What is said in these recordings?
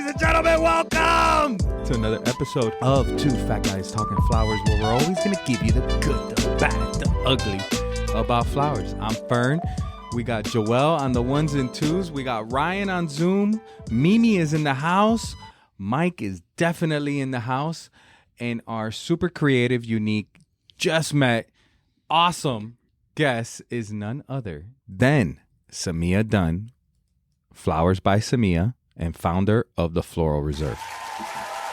ladies and gentlemen, welcome to another episode of Two Fat Guys Talking Flowers, where we're always going to give you the good, the bad, the ugly about flowers. I'm Fern. We got Joelle on the ones and twos. We got Ryan on Zoom. Mimi is in the house. Mike is definitely in the house. And our super creative, unique, just met, awesome guest is none other than Semia Dunne, Flowers by Semia, and founder of the Floral Reserve.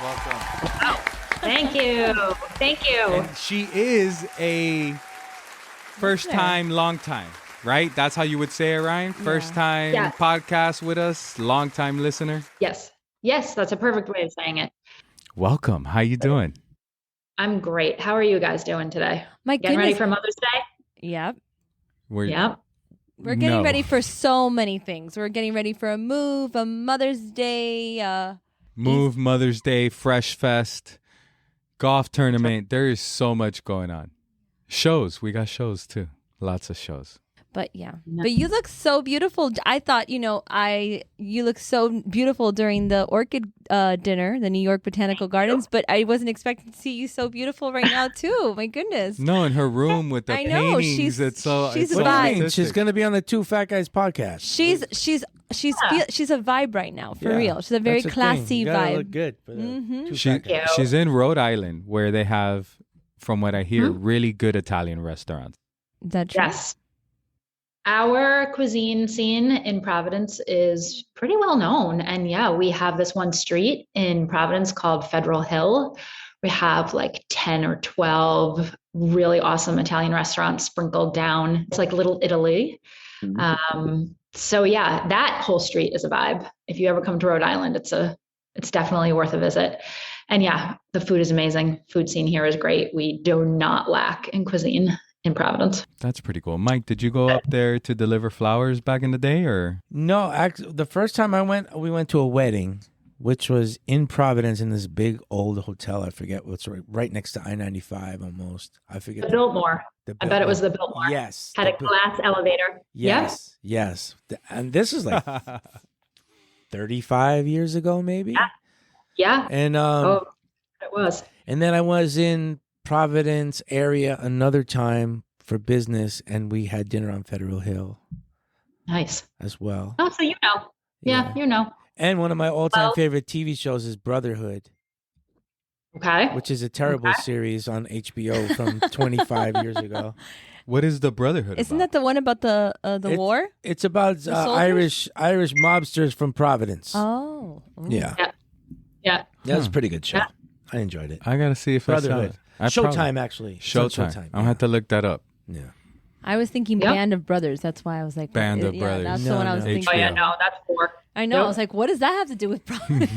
Welcome. Oh, thank you. Thank you. And she is a first time, long time, right? That's how you would say it, Ryan? First time podcast with us, long time listener. Yes. Yes, that's a perfect way of saying it. Welcome. How you doing? I'm great. How are you guys doing today? Getting ready for Mother's Day? Yep. We're getting ready for so many things. We're getting ready for a move, a Mother's Day. Mother's Day, Fresh Fest, golf tournament. There is so much going on. Shows. We got shows too. Lots of shows. But but you look so beautiful. I thought, you look so beautiful during the Orchid Dinner, the New York Botanical Gardens, but I wasn't expecting to see you so beautiful right now too. My goodness. No, in her room with the paintings. She's a vibe. She's going to be on the Two Fat Guys podcast. She's a vibe right now, for real. She's a very classy vibe. Look good. For she's in Rhode Island, where they have, from what I hear, really good Italian restaurants. Is that true? Yes. Our cuisine scene in Providence is pretty well known. And we have this one street in Providence called Federal Hill. We have like 10 or 12 really awesome Italian restaurants sprinkled down. It's like Little Italy. So that whole street is a vibe. If you ever come to Rhode Island, it's definitely worth a visit. And the food is amazing. Food scene here is great. We do not lack in cuisine in Providence. That's pretty cool. Mike, did you go up there to deliver flowers back in the day, or? No, actually, the first time we went to a wedding, which was in Providence in this big old hotel. I forget what's right next to I-95 almost. I forget. The Biltmore. I bet it was the Biltmore. Yes. Had a glass elevator. Yes. Yes. And this is like 35 years ago, maybe. Yeah. And it was. And then I was in Providence area another time for business, and we had dinner on Federal Hill. Nice. As well. Oh, so you know. Yeah, you know. And one of my all-time favorite TV shows is Brotherhood. Okay. Which is a terrible series on HBO from 25 years ago. What is the Brotherhood Isn't that the one about the war? It's about Irish mobsters from Providence. Oh. Yeah. Yeah. That was a pretty good show. Yeah. I enjoyed it. I got to see if Brotherhood. Showtime, actually. Showtime. I'm going to have to look that up. Yeah. I was thinking Band of Brothers. That's why I was like... Band of Brothers. That's the one I was thinking. Oh, yeah, no, that's 4. I know. Yep. I was like, what does that have to do with Providence?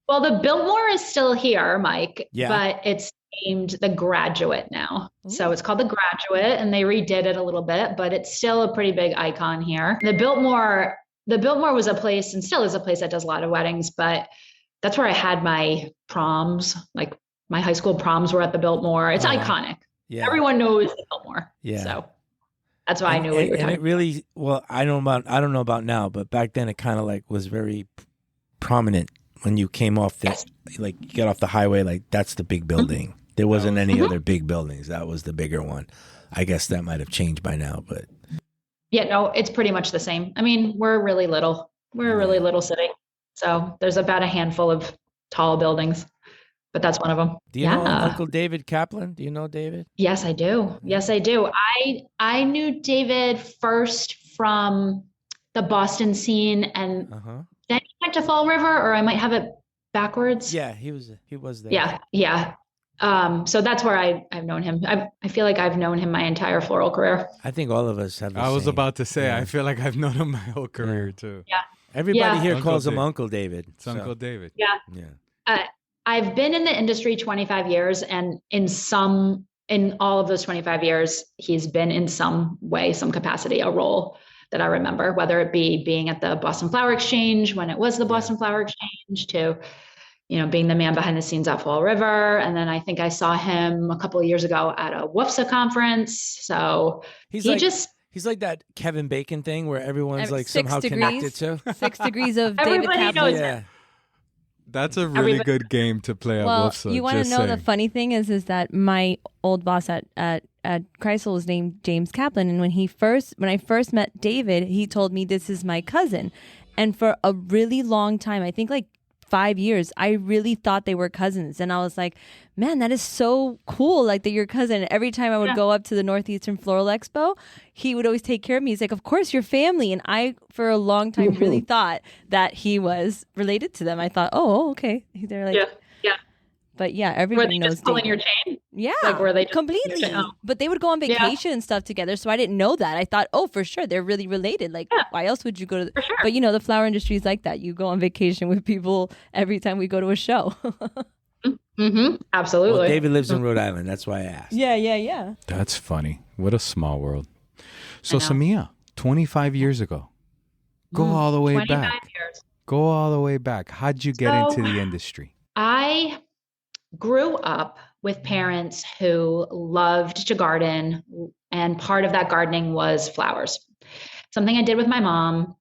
Well, the Biltmore is still here, Mike, but it's named The Graduate now. Ooh. So it's called The Graduate, and they redid it a little bit, but it's still a pretty big icon here. The Biltmore was a place, and still is a place that does a lot of weddings, but that's where I had my proms. Like my high school proms were at the Biltmore. It's iconic. Yeah. Everyone knows the Biltmore. Yeah. So that's why I knew what you were talking about. And it really, I don't know about now, but back then it kind of like was very prominent when you came off this, like you get off the highway, like that's the big building. Mm-hmm. There wasn't any other big buildings. That was the bigger one. I guess that might have changed by now, but. Yeah, no, it's pretty much the same. I mean, we're really little. We're a really little city. So there's about a handful of tall buildings, but that's one of them. Do you know Uncle David Kaplan? Do you know David? Yes, I do. Yes, I do. I knew David first from the Boston scene, and then he went to Fall River, or I might have it backwards. Yeah, he was there. Yeah. So that's where I've known him. I feel like I've known him my entire floral career. I think all of us have. I was about to say, I feel like I've known him my whole career too. Yeah. Everybody here calls him Uncle David. It's Uncle David. Yeah. I've been in the industry 25 years, and in all of those 25 years, he's been in some way, some capacity, a role that I remember, whether it be being at the Boston Flower Exchange when it was the Boston Flower Exchange, to being the man behind the scenes at Fall River. And then I think I saw him a couple of years ago at a WFSA conference. So he's He's like that Kevin Bacon thing where everyone's like 6 somehow degrees. connected to. 6 degrees of David Everybody Kaplan. knows Yeah. That's a really Everybody- good game to play at Well, Wolfside. you want to just know the saying. funny thing is that my old boss at Chrysler was named James Kaplan, and when I first met David, he told me this is my cousin, and for a really long time, I think like 5 years, I really thought they were cousins, and I was like, man, that is so cool, like that you're cousin. Every time I would go up to the Northeastern Floral Expo, he would always take care of me. He's like, of course, you're family, and I for a long time really thought that he was related to them. I thought, oh, okay, they're like. Yeah. But yeah, Were everybody they knows just pulling your David. chain? Yeah, Like, were they just completely. Oh. But they would go on vacation and stuff together, so I didn't know that. I thought, oh, for sure, they're really related. Like, why else would you go to? For sure. But you know, the flower industry is like that. You go on vacation with people every time we go to a show. Absolutely. Well, David lives in Rhode Island. That's why I asked. Yeah. That's funny. What a small world. So, I know. Semia, 25 years ago, go all the way 29 back. years. Go all the way back. How'd you get So- into the industry? I grew up with parents who loved to garden, and part of that gardening was flowers. Something I did with my mom.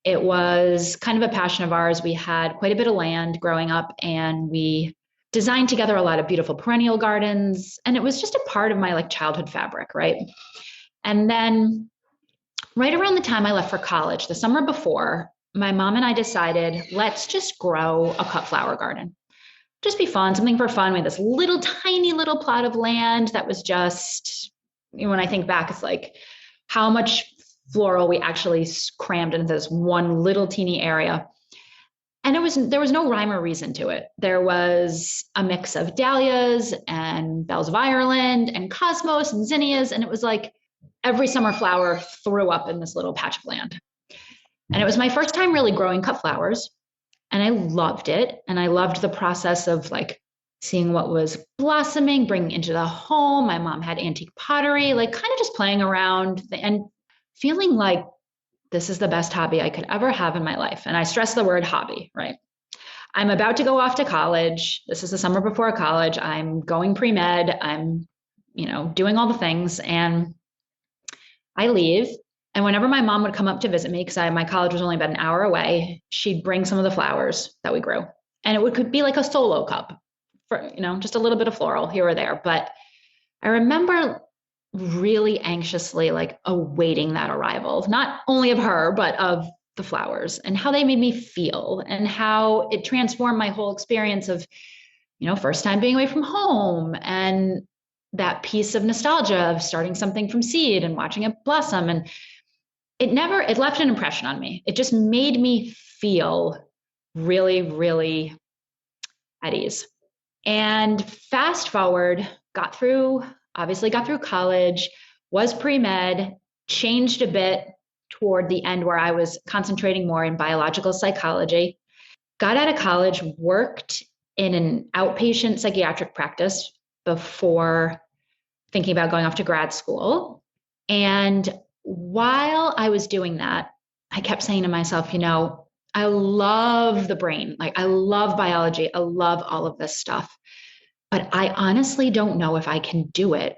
It was kind of a passion of ours. We had quite a bit of land growing up, and we designed together a lot of beautiful perennial gardens, and it was just a part of my like childhood fabric, right? And then right around the time I left for college, the summer before, my mom and I decided, let's just grow a cut flower garden. Just be fun, something for fun. We had this little tiny little plot of land that was just, when I think back, it's like how much floral we actually crammed into this one little teeny area. And there was no rhyme or reason to it. There was a mix of dahlias and bells of Ireland and cosmos and zinnias. And it was like every summer flower threw up in this little patch of land. And it was my first time really growing cut flowers. And I loved it. And I loved the process of like seeing what was blossoming, bringing into the home. My mom had antique pottery, like kind of just playing around and feeling like this is the best hobby I could ever have in my life. And I stress the word hobby, right? I'm about to go off to college. This is the summer before college. I'm going pre-med. I'm, doing all the things. And I leave. And whenever my mom would come up to visit me, because my college was only about an hour away, she'd bring some of the flowers that we grew. And it could be like a solo cup for, just a little bit of floral here or there. But I remember really anxiously like awaiting that arrival, not only of her, but of the flowers and how they made me feel and how it transformed my whole experience of, first time being away from home and that piece of nostalgia of starting something from seed and watching it blossom. And it left an impression on me. It just made me feel really, really at ease. And fast forward, got through college, was pre-med, changed a bit toward the end where I was concentrating more in biological psychology, got out of college, worked in an outpatient psychiatric practice before thinking about going off to grad school. And while I was doing that, I kept saying to myself, I love the brain. Like I love biology. I love all of this stuff. But I honestly don't know if I can do it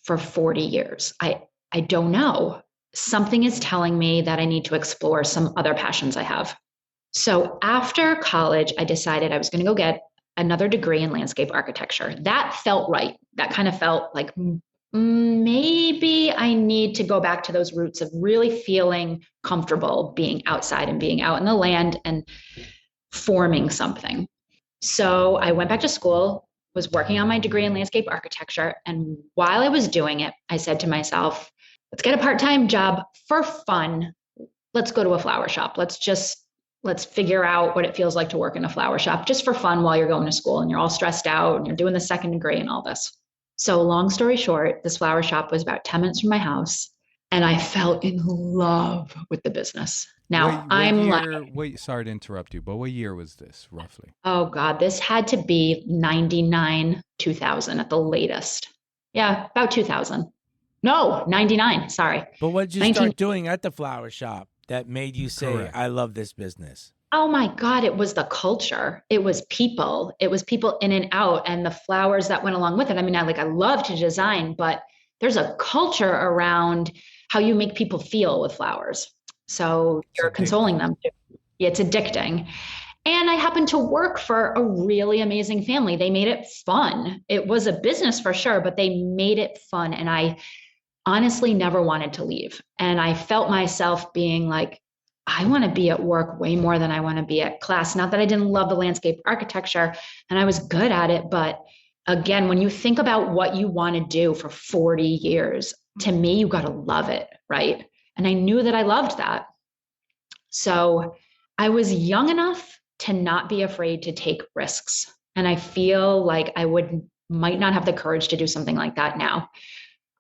for 40 years. I don't know. Something is telling me that I need to explore some other passions I have. So after college, I decided I was going to go get another degree in landscape architecture. That felt right. That kind of felt like maybe I need to go back to those roots of really feeling comfortable being outside and being out in the land and forming something. So I went back to school, was working on my degree in landscape architecture. And while I was doing it, I said to myself, let's get a part-time job for fun. Let's go to a flower shop. Let's figure out what it feels like to work in a flower shop just for fun while you're going to school and you're all stressed out and you're doing the second degree and all this. So long story short, this flower shop was about 10 minutes from my house and I fell in love with the business. Now sorry to interrupt you, but what year was this roughly? Oh God, this had to be 99, 2000 at the latest. Yeah, about 2000. No, 99, sorry. But what did you start doing at the flower shop that made you say, correct, I love this business? Oh my God, it was the culture. It was people. It was people in and out and the flowers that went along with it. I mean, I love to design, but there's a culture around how you make people feel with flowers. So you're consoling them. It's addicting. And I happened to work for a really amazing family. They made it fun. It was a business for sure, but they made it fun. And I honestly never wanted to leave. And I felt myself being like, I want to be at work way more than I want to be at class. Not that I didn't love the landscape architecture and I was good at it. But again, when you think about what you want to do for 40 years, to me, you got to love it, right? And I knew that I loved that. So I was young enough to not be afraid to take risks. And I feel like I might not have the courage to do something like that now.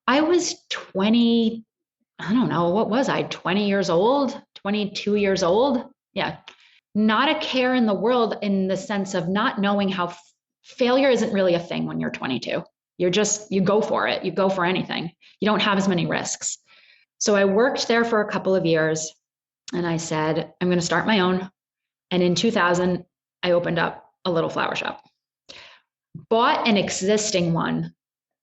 I was 20, I don't know, what was I, 20 years old, 22 years old? Yeah. Not a care in the world in the sense of not knowing how failure isn't really a thing when you're 22. You go for it. You go for anything. You don't have as many risks. So I worked there for a couple of years and I said, I'm going to start my own. And in 2000, I opened up a little flower shop. Bought an existing one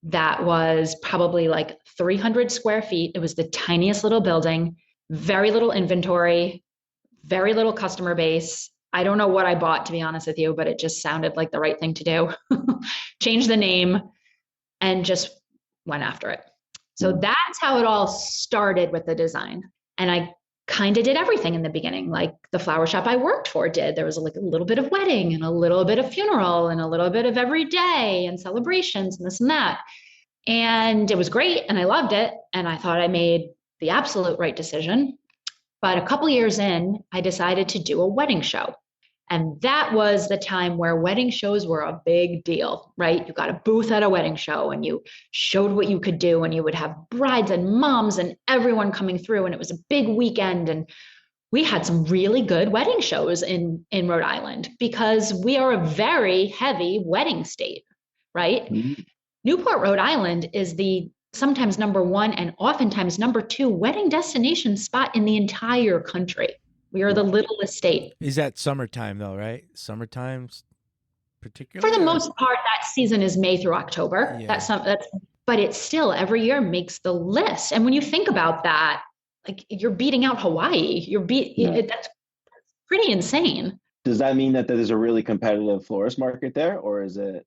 that was probably like 300 square feet. It was the tiniest little building, very little inventory, very little customer base. I don't know what I bought, to be honest with you, but it just sounded like the right thing to do. Changed the name and just went after it. So that's how it all started with the design. And I kind of did everything in the beginning, like the flower shop I worked for did. There was like a little bit of wedding and a little bit of funeral and a little bit of every day and celebrations and this and that. And it was great. And I loved it. And I thought I made the absolute right decision. But a couple years in, I decided to do a wedding show. And that was the time where wedding shows were a big deal, right? You got a booth at a wedding show and you showed what you could do and you would have brides and moms and everyone coming through. And it was a big weekend. And we had some really good wedding shows in Rhode Island because we are a very heavy wedding state, right? Mm-hmm. Newport, Rhode Island is the sometimes number one and oftentimes number two wedding destination spot in the entire country. We are the littlest state. Is that summertime though, right? Summertime particularly? For the most part, that season is May through October. Yeah. But it still every year makes the list. And when you think about that, like you're beating out Hawaii. That's pretty insane. Does that mean that there's a really competitive florist market there, or is it?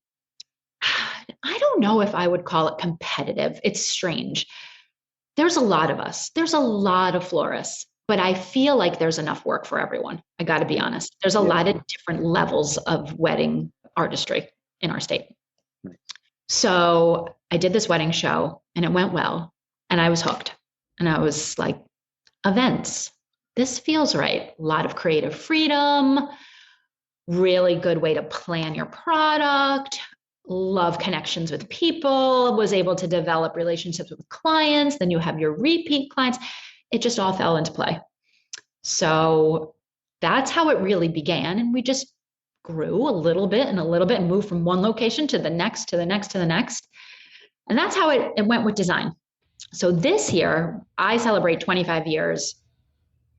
I don't know if I would call it competitive. It's strange. There's a lot of us. There's a lot of florists. But I feel like there's enough work for everyone. I got to be honest. There's a lot of different levels of wedding artistry in our state. Nice. So I did this wedding show and it went well and I was hooked. And I was like, events, this feels right. A lot of creative freedom, really good way to plan your product, love connections with people, was able to develop relationships with clients. Then you have your repeat clients. It just all fell into play. So that's how it really began. And we just grew a little bit and moved from one location to the next, to the next, to the next. And that's how it went with design. So this year, I celebrate 25 years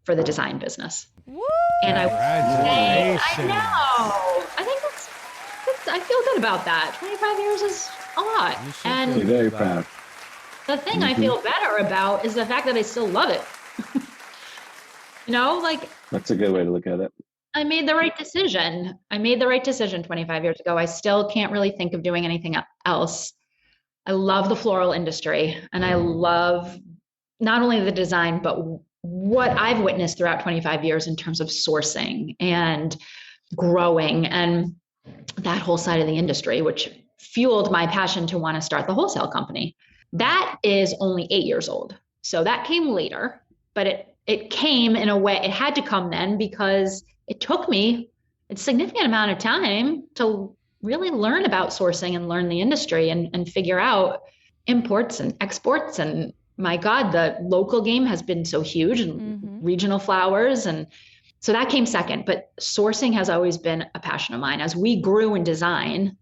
for the design business. Woo! And I know. I think that's I feel good about that. 25 years is a lot. And be very proud. The thing I feel better about is the fact that I still love it. That's a good way to look at it. I made the right decision. 25 years ago. I still can't really think of doing anything else. I love the floral industry and I love not only the design, but what I've witnessed throughout 25 years in terms of sourcing and growing and that whole side of the industry, which fueled my passion to want to start the wholesale company. That is only 8 years old. So that came later, but it came in a way, it had to come then because it took me a significant amount of time to really learn about sourcing and learn the industry and figure out imports and exports. And my God, the local game has been so huge and regional flowers. And so that came second, but sourcing has always been a passion of mine. As we grew in design,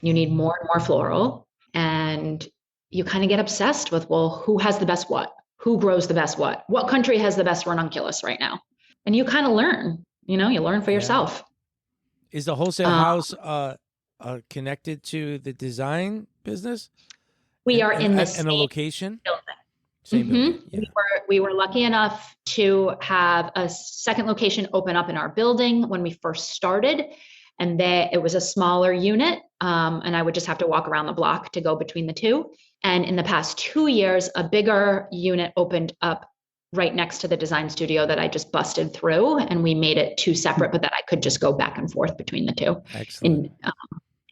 you need more and more floral and you kind of get obsessed with, well, who has the best what? Who grows the best what? What country has the best ranunculus right now? And you kind of learn, you learn for yourself. Is the wholesale house connected to the design business? We are in the same location? Building. Same building. Yeah. We were lucky enough to have a second location open up in our building when we first started. And it was a smaller unit. And I would just have to walk around the block to go between the two. And in the past 2 years, a bigger unit opened up right next to the design studio that I just busted through. And we made it two separate, but that I could just go back and forth between the two. Excellent.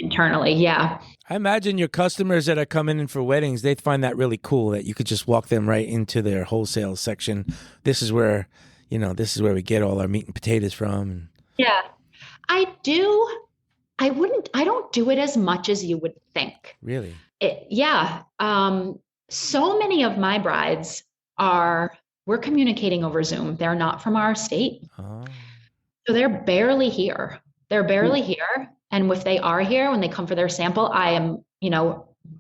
Internally. Yeah. I imagine your customers that are coming in for weddings, they find that really cool that you could just walk them right into their wholesale section. This is where we get all our meat and potatoes from. Yeah. I don't do it as much as you would think. Really? Yeah. So many of my brides we're communicating over Zoom. They're not from our state. Oh. So they're barely here. And if they are here, when they come for their sample, I am,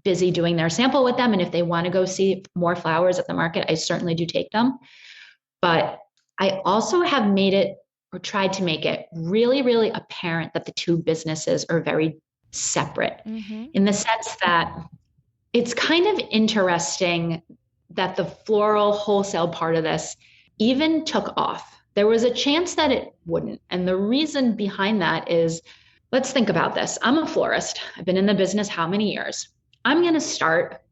busy doing their sample with them. And if they want to go see more flowers at the market, I certainly do take them. But I also have made it, or tried to make it, really, really apparent that the two businesses are very separate, in the sense that it's kind of interesting that the floral wholesale part of this even took off. There was a chance that it wouldn't. And the reason behind that is, let's think about this. I'm a florist. I've been in the business how many years? I'm going to start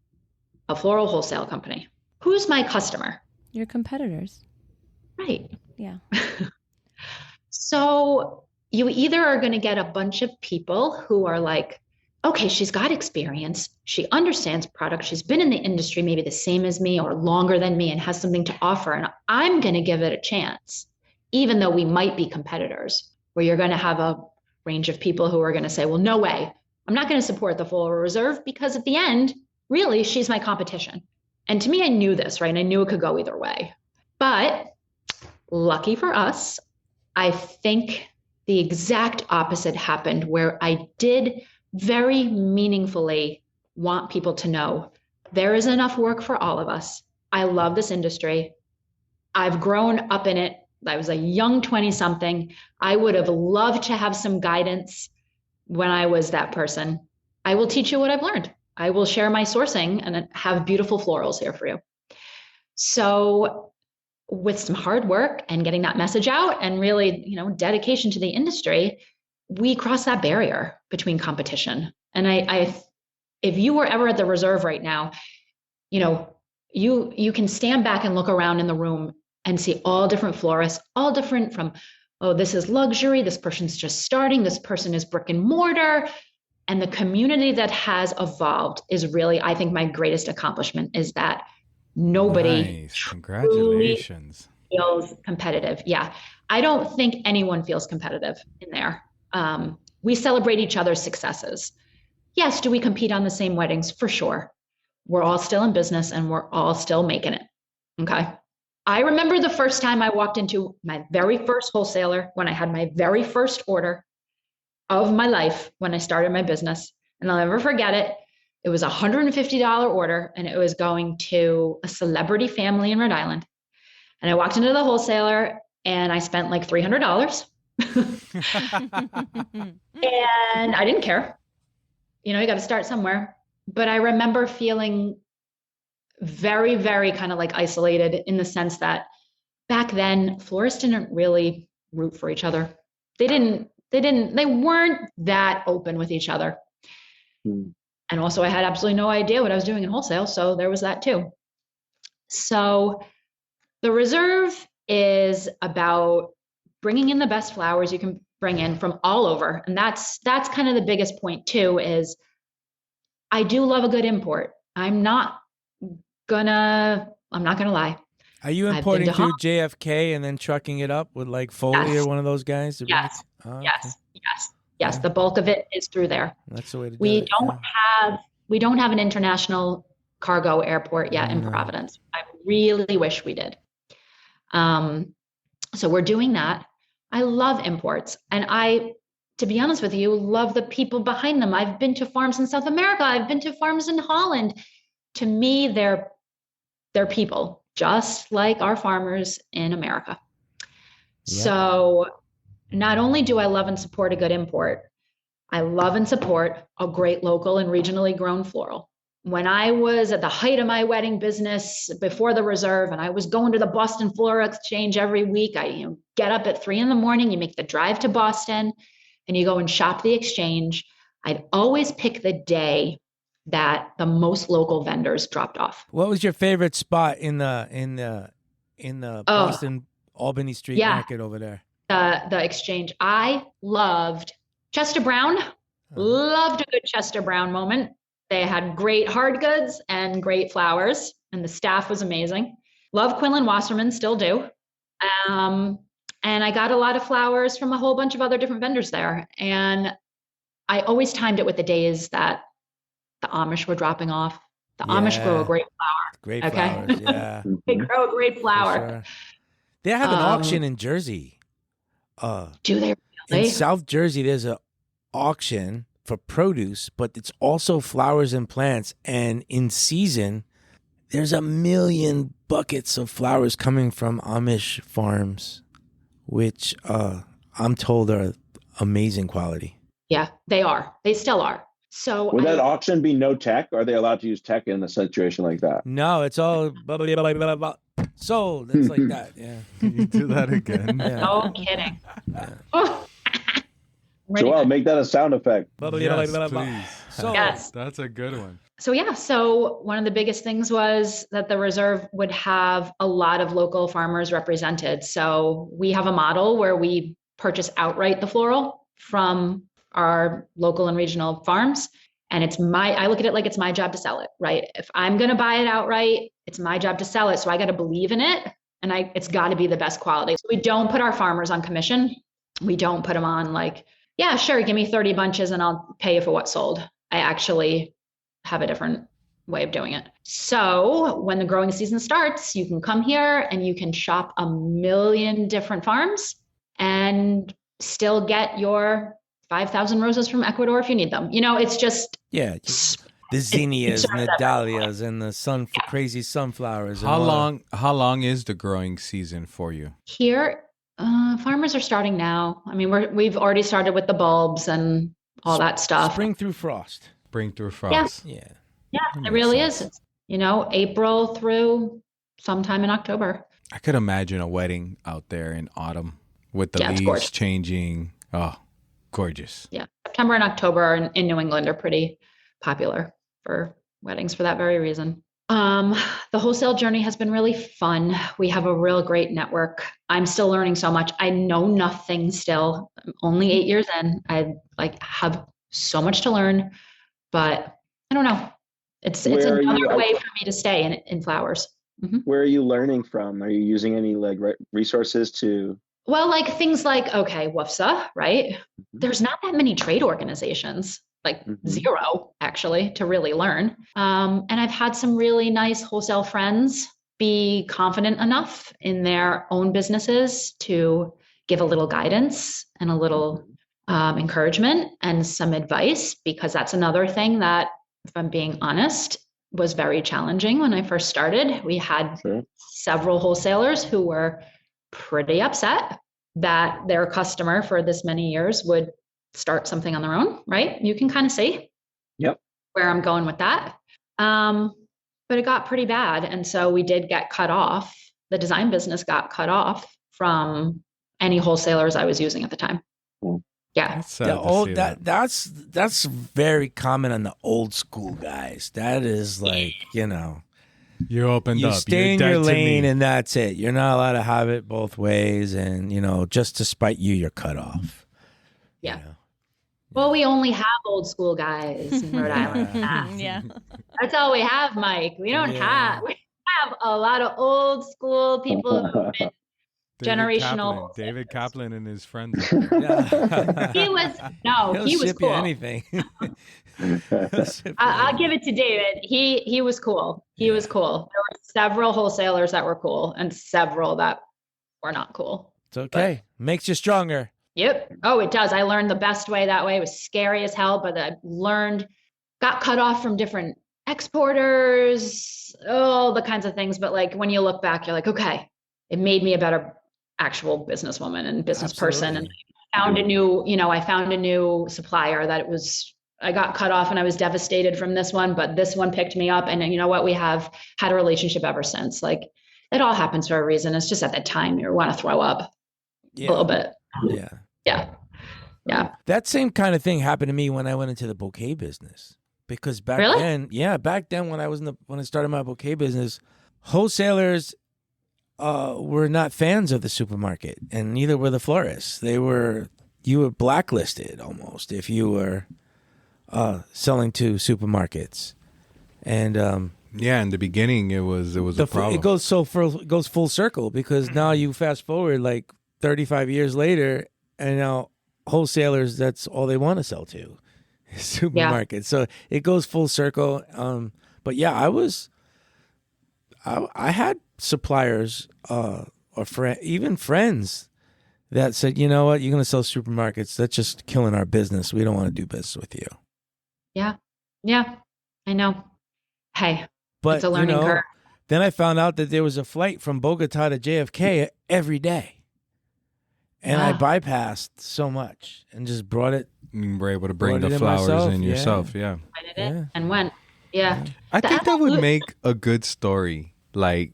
a floral wholesale company. Who's my customer? Your competitors. Right. Yeah. So you either are going to get a bunch of people who are like, okay, she's got experience. She understands product. She's been in the industry maybe the same as me or longer than me and has something to offer. And I'm going to give it a chance, even though we might be competitors, where you're going to have a range of people who are going to say, well, no way. I'm not going to support the Floral Reserve because at the end, really, she's my competition. And to me, I knew this, right? And I knew it could go either way. But lucky for us, I think the exact opposite happened, where I did very meaningfully want people to know there is enough work for all of us. I love this industry. I've grown up in it. I was a young 20-something. I would have loved to have some guidance when I was that person. I will teach you what I've learned. I will share my sourcing and have beautiful florals here for you. So with some hard work and getting that message out and really, dedication to the industry, we crossed that barrier between competition. And if you were ever at the Reserve right now, you can stand back and look around in the room and see all different florists, all different from, oh, this is luxury, this person's just starting, this person is brick and mortar. And the community that has evolved is really, I think, my greatest accomplishment, is that nobody Nice. Congratulations. feels competitive. Yeah. I don't think anyone feels competitive in there. We celebrate each other's successes. Yes. Do we compete on the same weddings? For sure. We're all still in business and we're all still making it. Okay. I remember the first time I walked into my very first wholesaler, when I had my very first order of my life, when I started my business, and I'll never forget it. It was a $150 order, and it was going to a celebrity family in Rhode Island. And I walked into the wholesaler and I spent like $300 and I didn't care. You got to start somewhere. But I remember feeling very, very kind of like isolated, in the sense that back then florists didn't really root for each other. They weren't that open with each other. And also I had absolutely no idea what I was doing in wholesale. So there was that too. So the Reserve is about bringing in the best flowers you can bring in from all over. And that's kind of the biggest point too, is I do love a good import. I'm not gonna lie. Are you importing through JFK and then trucking it up with like Foley or one of those guys? Yes. Oh, Yes. okay. Yes. Yes. The bulk of it is through there. That's the way to do We it. don't have an international cargo airport yet in Providence. I really wish we did. So we're doing that. I love imports. And to be honest with you, love the people behind them. I've been to farms in South America. I've been to farms in Holland. To me, they're people, just like our farmers in America. Yeah. So not only do I love and support a good import, I love and support a great local and regionally grown floral. when I was at the height of my wedding business before the reserve, and I was going to the Boston Floral Exchange every week, I get up at 3 a.m, you make the drive to Boston and you go and shop the exchange. I'd always pick the day that the most local vendors dropped off. What was your favorite spot in the Boston Albany Street Market over there? The exchange. I loved Chester Brown. Loved a good Chester Brown moment. They had great hard goods and great flowers, and the staff was amazing. Love Quinlan Wasserman, still do. And I got a lot of flowers from a whole bunch of other different vendors there. And I always timed it with the days that the Amish were dropping off. The Amish grow a great flower. Great flowers, yeah. They grow a great flower. Sure. They have an auction in Jersey. Do they really? In South Jersey, there's an auction for produce, but it's also flowers and plants. And in season, there's 1 million buckets of flowers coming from Amish farms, which I'm told are amazing quality. Yeah, they are. They still are. So would that auction be no tech? Are they allowed to use tech in a situation like that? No, it's all blah, blah, blah, blah, blah. Sold. It's like that. Yeah. Can you do that again? Yeah. No kidding. Yeah. Joelle, make that a sound effect. Yes, please. So, yes. That's a good one. So one of the biggest things was that the reserve would have a lot of local farmers represented. So we have a model where we purchase outright the floral from our local and regional farms. And I look at it like it's my job to sell it, right? If I'm going to buy it outright, it's my job to sell it. So I got to believe in it, and it's got to be the best quality. So we don't put our farmers on commission. We don't put them on like, yeah, sure, give me 30 bunches and I'll pay you for what's sold. I actually have a different way of doing it. So when the growing season starts, you can come here and you can shop 1 million different farms and still get your 5,000 roses from Ecuador if you need them. It's just... Yeah, the zinnias and the dahlias and the crazy sunflowers. How long is the growing season for you? Here, farmers are starting now. I mean, we've already started with the bulbs and all that stuff. Spring through frost. Spring through frost. Yeah, it really is. It's, April through sometime in October. I could imagine a wedding out there in autumn with the leaves changing. Oh, gorgeous. Yeah, September and October in New England are pretty popular for weddings for that very reason. The wholesale journey has been really fun. We have a real great network. I'm still learning so much. I know nothing still. I'm only 8 years in. I have so much to learn, but I don't know. It's another way for me to stay in flowers. Mm-hmm. Where are you learning from? Are you using any resources to? Well, things like, WFSA, right? Mm-hmm. There's not that many trade organizations. Zero, actually, to really learn. And I've had some really nice wholesale friends be confident enough in their own businesses to give a little guidance and a little encouragement and some advice, because that's another thing that, if I'm being honest, was very challenging when I first started. We had several wholesalers who were pretty upset that their customer for this many years would start something on their own, right? You can kind of see where I'm going with that. But it got pretty bad. And so we did get cut off. The design business got cut off from any wholesalers I was using at the time. Yeah. That's very common on the old school guys. That is you opened up. You stay in your lane and that's it. You're not allowed to have it both ways. And, just to spite you, you're cut off. Yeah. Well, we only have old school guys in Rhode Island. Yeah. That's all we have, Mike. We have a lot of old school people who've been generational. David Kaplan and his friends. He was cool. Anything. I'll give it to David. He was cool. He was cool. There were several wholesalers that were cool and several that were not cool. It's okay. Makes you stronger. Yep. Oh, it does. I learned the best way that way. It was scary as hell, but I got cut off from different exporters, all the kinds of things. But when you look back, you're like, okay, it made me a better actual businesswoman and business person. And I found a new supplier that it was I got cut off and I was devastated from this one, but this one picked me up. And you know what? We have had a relationship ever since. Like it all happens for a reason. It's just at that time you want to throw up a little bit. Yeah. Yeah. Yeah. That same kind of thing happened to me when I went into the bouquet business. Because back then when I started my bouquet business, wholesalers were not fans of the supermarket, and neither were the florists. You were blacklisted almost if you were selling to supermarkets. And in the beginning it was a problem. It goes full circle, because now you fast forward like 35 years later, and now wholesalers, that's all they want to sell to, supermarkets. Yeah. So it goes full circle. But yeah, I had suppliers or even friends that said, you know what, you're going to sell supermarkets. That's just killing our business. We don't want to do business with you. Yeah. Yeah. I know. Hey, but it's a learning curve. Then I found out that there was a flight from Bogota to JFK every day. And I bypassed so much and just brought it. You were able to bring the flowers in yourself. Yeah. I did it and went. Yeah. I think that would make a good story. Like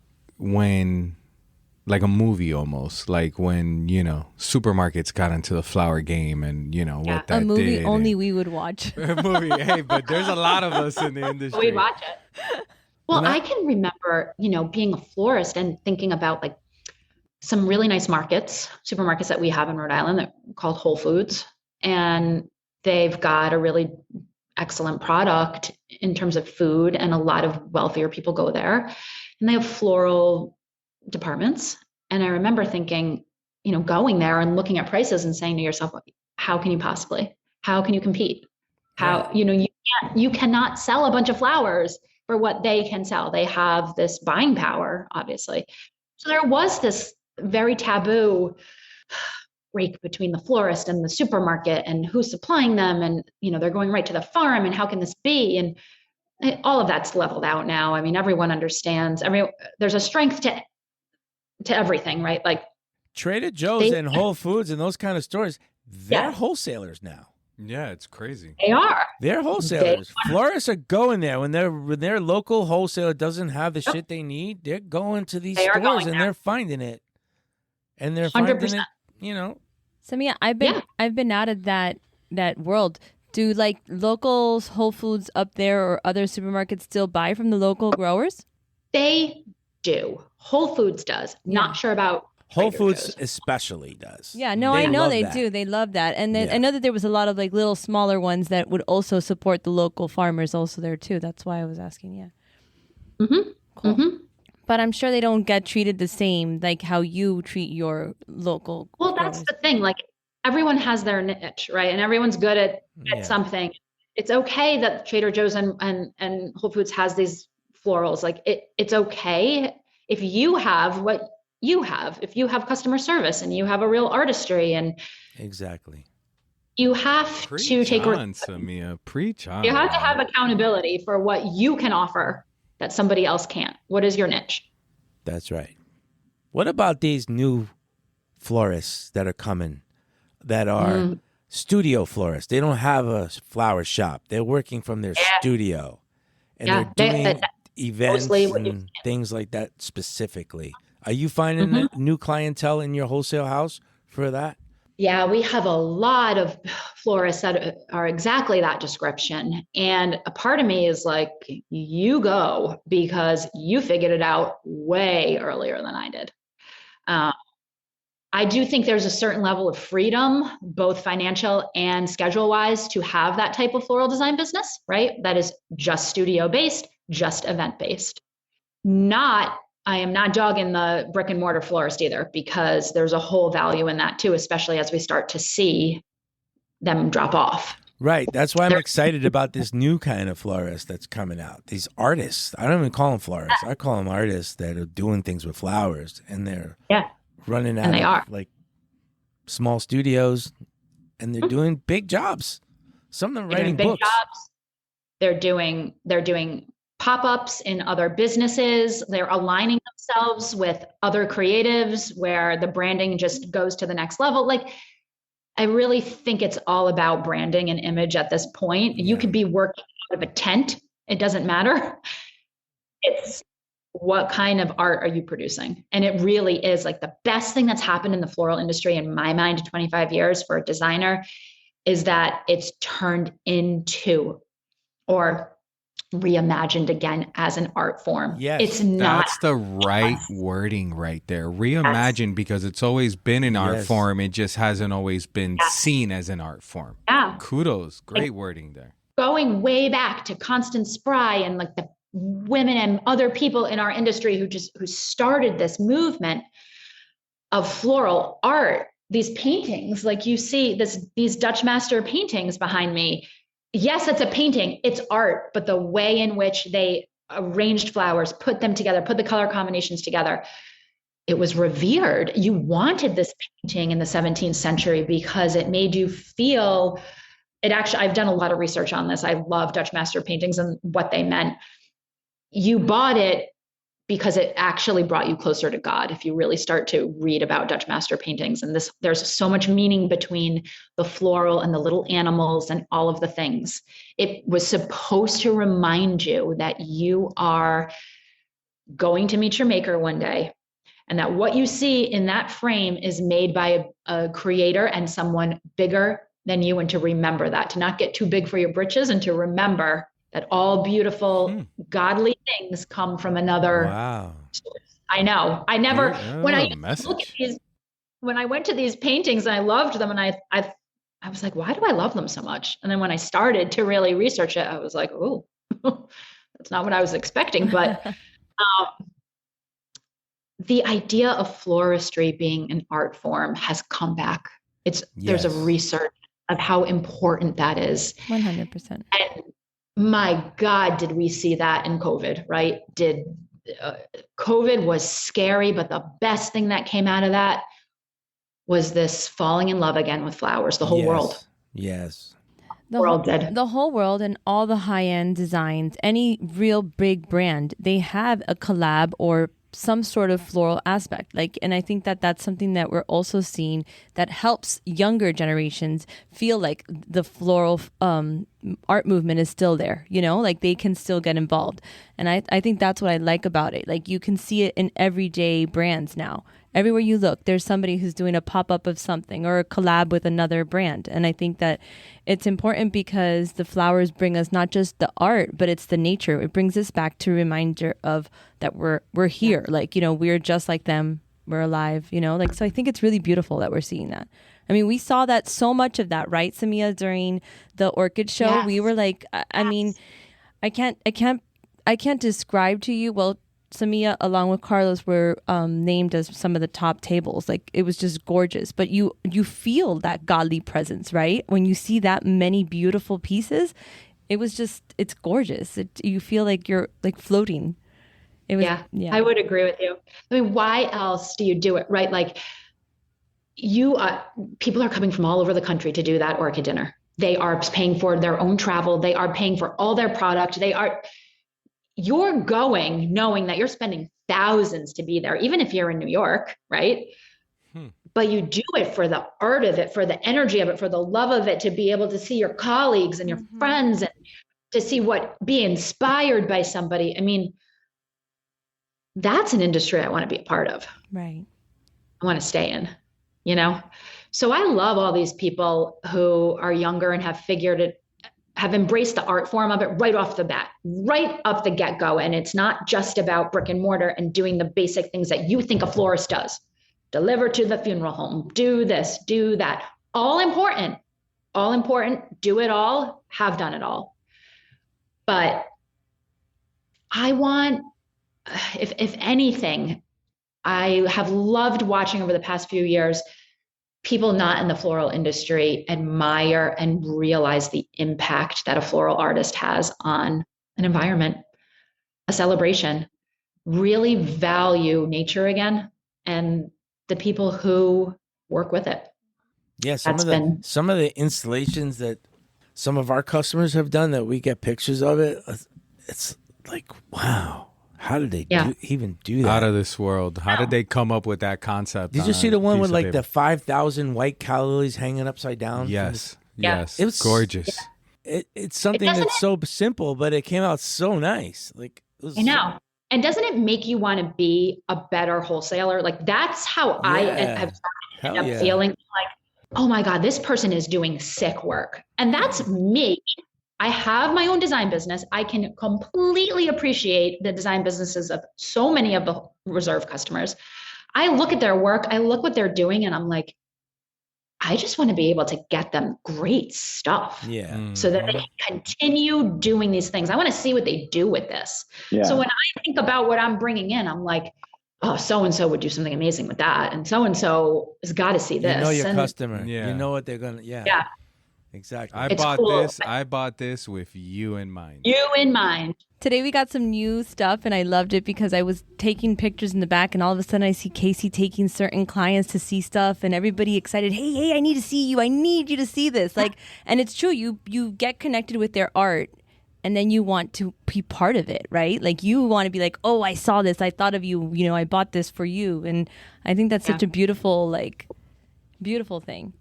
a movie almost, like when, supermarkets got into the flower game and, what that did. A movie only we would watch. A movie, hey, but there's a lot of us in the industry. We'd watch it. Well, I can remember, being a florist and thinking about like some really nice supermarkets that we have in Rhode Island that are called Whole Foods. And they've got a really excellent product in terms of food, and a lot of wealthier people go there. And they have floral departments. And I remember thinking, going there and looking at prices and saying to yourself, how can you compete? You cannot sell a bunch of flowers for what they can sell. They have this buying power, obviously. So there was this very taboo break between the florist and the supermarket and who's supplying them. And, they're going right to the farm, and how can this be? And all of that's leveled out now. I mean, everyone understands. There's a strength to everything, right? Like Trader Joe's and Whole Foods and those kind of stores, they're wholesalers now. Yeah, it's crazy. They are. They're wholesalers. Florists are going there when their local wholesaler doesn't have the shit they need. They're going to these stores and they're finding it, and they're 100%. Finding it. Semia, I've been out of that world. Do like local Whole Foods up there or other supermarkets still buy from the local growers? They do. Whole Foods does. Not sure about Whole Foods especially does. Yeah, no, I know they do. They love that. And then I know that there was a lot of like little smaller ones that would also support the local farmers also there too. That's why I was asking. Yeah. Mm-hmm. Cool. Mm-hmm. But I'm sure they don't get treated the same like how you treat your local. Well, that's the thing. Like everyone has their niche, right? And everyone's good at something. It's okay that Trader Joe's and Whole Foods has these florals. Like it's okay if you have what you have, if you have customer service and you have a real artistry, and exactly, you have to take Semia, preach on. You have to have accountability for what you can offer that somebody else can't. What is your niche? That's right. What about these new florists that are coming that are studio florists? They don't have a flower shop. They're working from their studio, and they're doing events and things like that specifically. Are you finding a new clientele in your wholesale house for that? Yeah, we have a lot of florists that are exactly that description. And a part of me is like, you go, because you figured it out way earlier than I did. I do think there's a certain level of freedom, both financial and schedule-wise, to have that type of floral design business, right? That is just studio-based, just event-based. I am not dogging the brick and mortar florist either, because there's a whole value in that too, especially as we start to see them drop off. Right. That's why I'm excited about this new kind of florist that's coming out. These artists. I don't even call them florists. I call them artists that are doing things with flowers, and they're running out of like small studios, and they're doing big jobs. Some of them writing books. Jobs. They're doing pop-ups in other businesses. They're aligning themselves with other creatives where the branding just goes to the next level. Like I really think it's all about branding and image at this point. You could be working out of a tent. It doesn't matter. It's what kind of art are you producing? And it really is like the best thing that's happened in the floral industry in my mind in 25 years for a designer is that it's turned into or reimagined again as an art form. Yes, it's not. That's the right wording right there. Reimagined, because it's always been an art form. It just hasn't always been seen as an art form. Yeah. Kudos. Great wording there. Going way back to Constance Spry and like the women and other people in our industry who started this movement of floral art, these paintings, like you see these Dutch master paintings behind me. Yes, it's a painting, it's art, but the way in which they arranged flowers, put them together, put the color combinations together, it was revered. You wanted this painting in the 17th century because it made you feel it. Actually, I've done a lot of research on this. I love Dutch master paintings and what they meant. You bought it because it actually brought you closer to God. If you really start to read about Dutch master paintings, and there's so much meaning between the floral and the little animals and all of the things. It was supposed to remind you that you are going to meet your maker one day, and that what you see in that frame is made by a creator and someone bigger than you, and to remember that, to not get too big for your britches, and to remember that all beautiful, godly things come from another source. I know. I never, when I look at these, when I went to these paintings and I loved them, and I was like, why do I love them so much? And then when I started to really research it, I was like, oh, that's not what I was expecting. But the idea of floristry being an art form has come back. There's a research of how important that is. 100%. And my God, did we see that in COVID, right? COVID was scary, but the best thing that came out of that was this falling in love again with flowers, the whole world. Yes. The whole world, and all the high-end designs, any real big brand, they have a collab or some sort of floral aspect. And I think that that's something that we're also seeing that helps younger generations feel like the floral art movement is still there, like they can still get involved. And I think that's what I like about it. Like, you can see it in everyday brands now. Everywhere you look, there's somebody who's doing a pop-up of something or a collab with another brand. And I think that it's important because the flowers bring us not just the art, but it's the nature. It brings us back to a reminder of that we're here. Like, we're just like them. We're alive, so I think it's really beautiful that we're seeing that. I mean, we saw that so much of that, right, Semia, during the orchid show. Yes. We were like, I mean, I can't describe to you. Well, Semia, along with Carlos, were named as some of the top tables. Like, it was just gorgeous. But you feel that godly presence, right? When you see that many beautiful pieces, it's gorgeous. You feel like you're like floating. Yeah, I would agree with you. I mean, why else do you do it, right? Like, people are coming from all over the country to do that orchid dinner. They are paying for their own travel. They are paying for all their product. You're going knowing that you're spending thousands to be there, even if you're in New York, right? But you do it for the art of it, for the energy of it, for the love of it, to be able to see your colleagues and your friends, and to be inspired by somebody. I mean, that's an industry I want to be a part of. Right. I want to stay in, So I love all these people who are younger and have embraced the art form of it right off the bat, right off the get-go. And it's not just about brick and mortar and doing the basic things that you think a florist does. Deliver to the funeral home, do this, do that. All important, do it all, have done it all. But I want, if anything, I have loved watching over the past few years people not in the floral industry admire and realize the impact that a floral artist has on an environment, a celebration, really value nature again and the people who work with it. Yeah, some of the installations that some of our customers have done that we get pictures of it, it's like, wow. How did they Yeah. even do that? Out of this world. How did they come up with that concept? Did you see the one with like the 5,000 white calories hanging upside down? Yes. Yeah. Yes. It was gorgeous. It's something that's so simple, but it came out so nice. Like it was I know. And doesn't it make you want to be a better wholesaler? Like that's how I have ended up feeling like, oh my God, this person is doing sick work. And that's me. I have my own design business. I can completely appreciate the design businesses of so many of the reserve customers. I look at their work, I look what they're doing, and I'm like, I just want to be able to get them great stuff. Yeah. So that they can continue doing these things. I want to see what they do with this. Yeah. So when I think about what I'm bringing in, I'm like, oh, so-and-so would do something amazing with that. And so-and-so has got to see this. You know your and, customer. Yeah. You know what they're going to, Yeah. Exactly. I bought this with you in mind. You in mind. Today we got some new stuff and I loved it because I was taking pictures in the back and all of a sudden I see Casey taking certain clients to see stuff and everybody excited. Hey, I need to see you. I need you to see this. Like, and it's true. You get connected with their art and then you want to be part of it, right? Like you want to be like, oh, I saw this. I thought of you. You know, I bought this for you. And I think that's such a beautiful thing.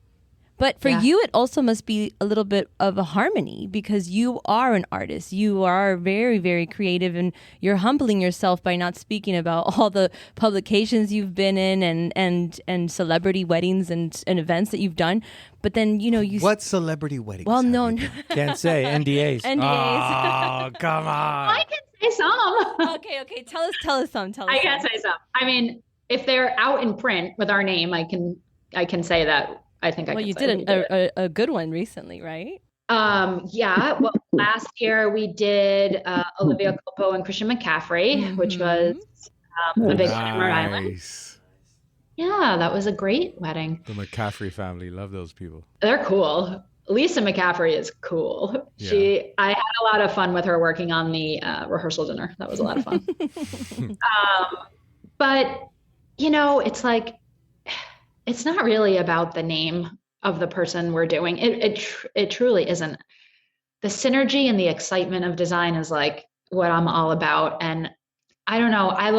But for you, it also must be a little bit of a harmony because you are an artist. You are very, very creative and you're humbling yourself by not speaking about all the publications you've been in and celebrity weddings and events that you've done. But then, you know, What celebrity weddings? Well, no. Can't say. NDAs. NDAs. Oh, come on. I can say some. Okay. Tell us some. I can say some. I mean, if they're out in print with our name, I can say that. I think I Well, can you say did a good one recently, right? Yeah. Well, last year we did Olivia Culpo and Christian McCaffrey, which was a big one on Rhode Island. Yeah, that was a great wedding. The McCaffrey family, love those people. They're cool. Lisa McCaffrey is cool. Yeah. I had a lot of fun with her working on the rehearsal dinner. That was a lot of fun. But you know, it's like, it's not really about the name of the person we're doing. It truly isn't. The synergy and the excitement of design is like what I'm all about. And I don't know, I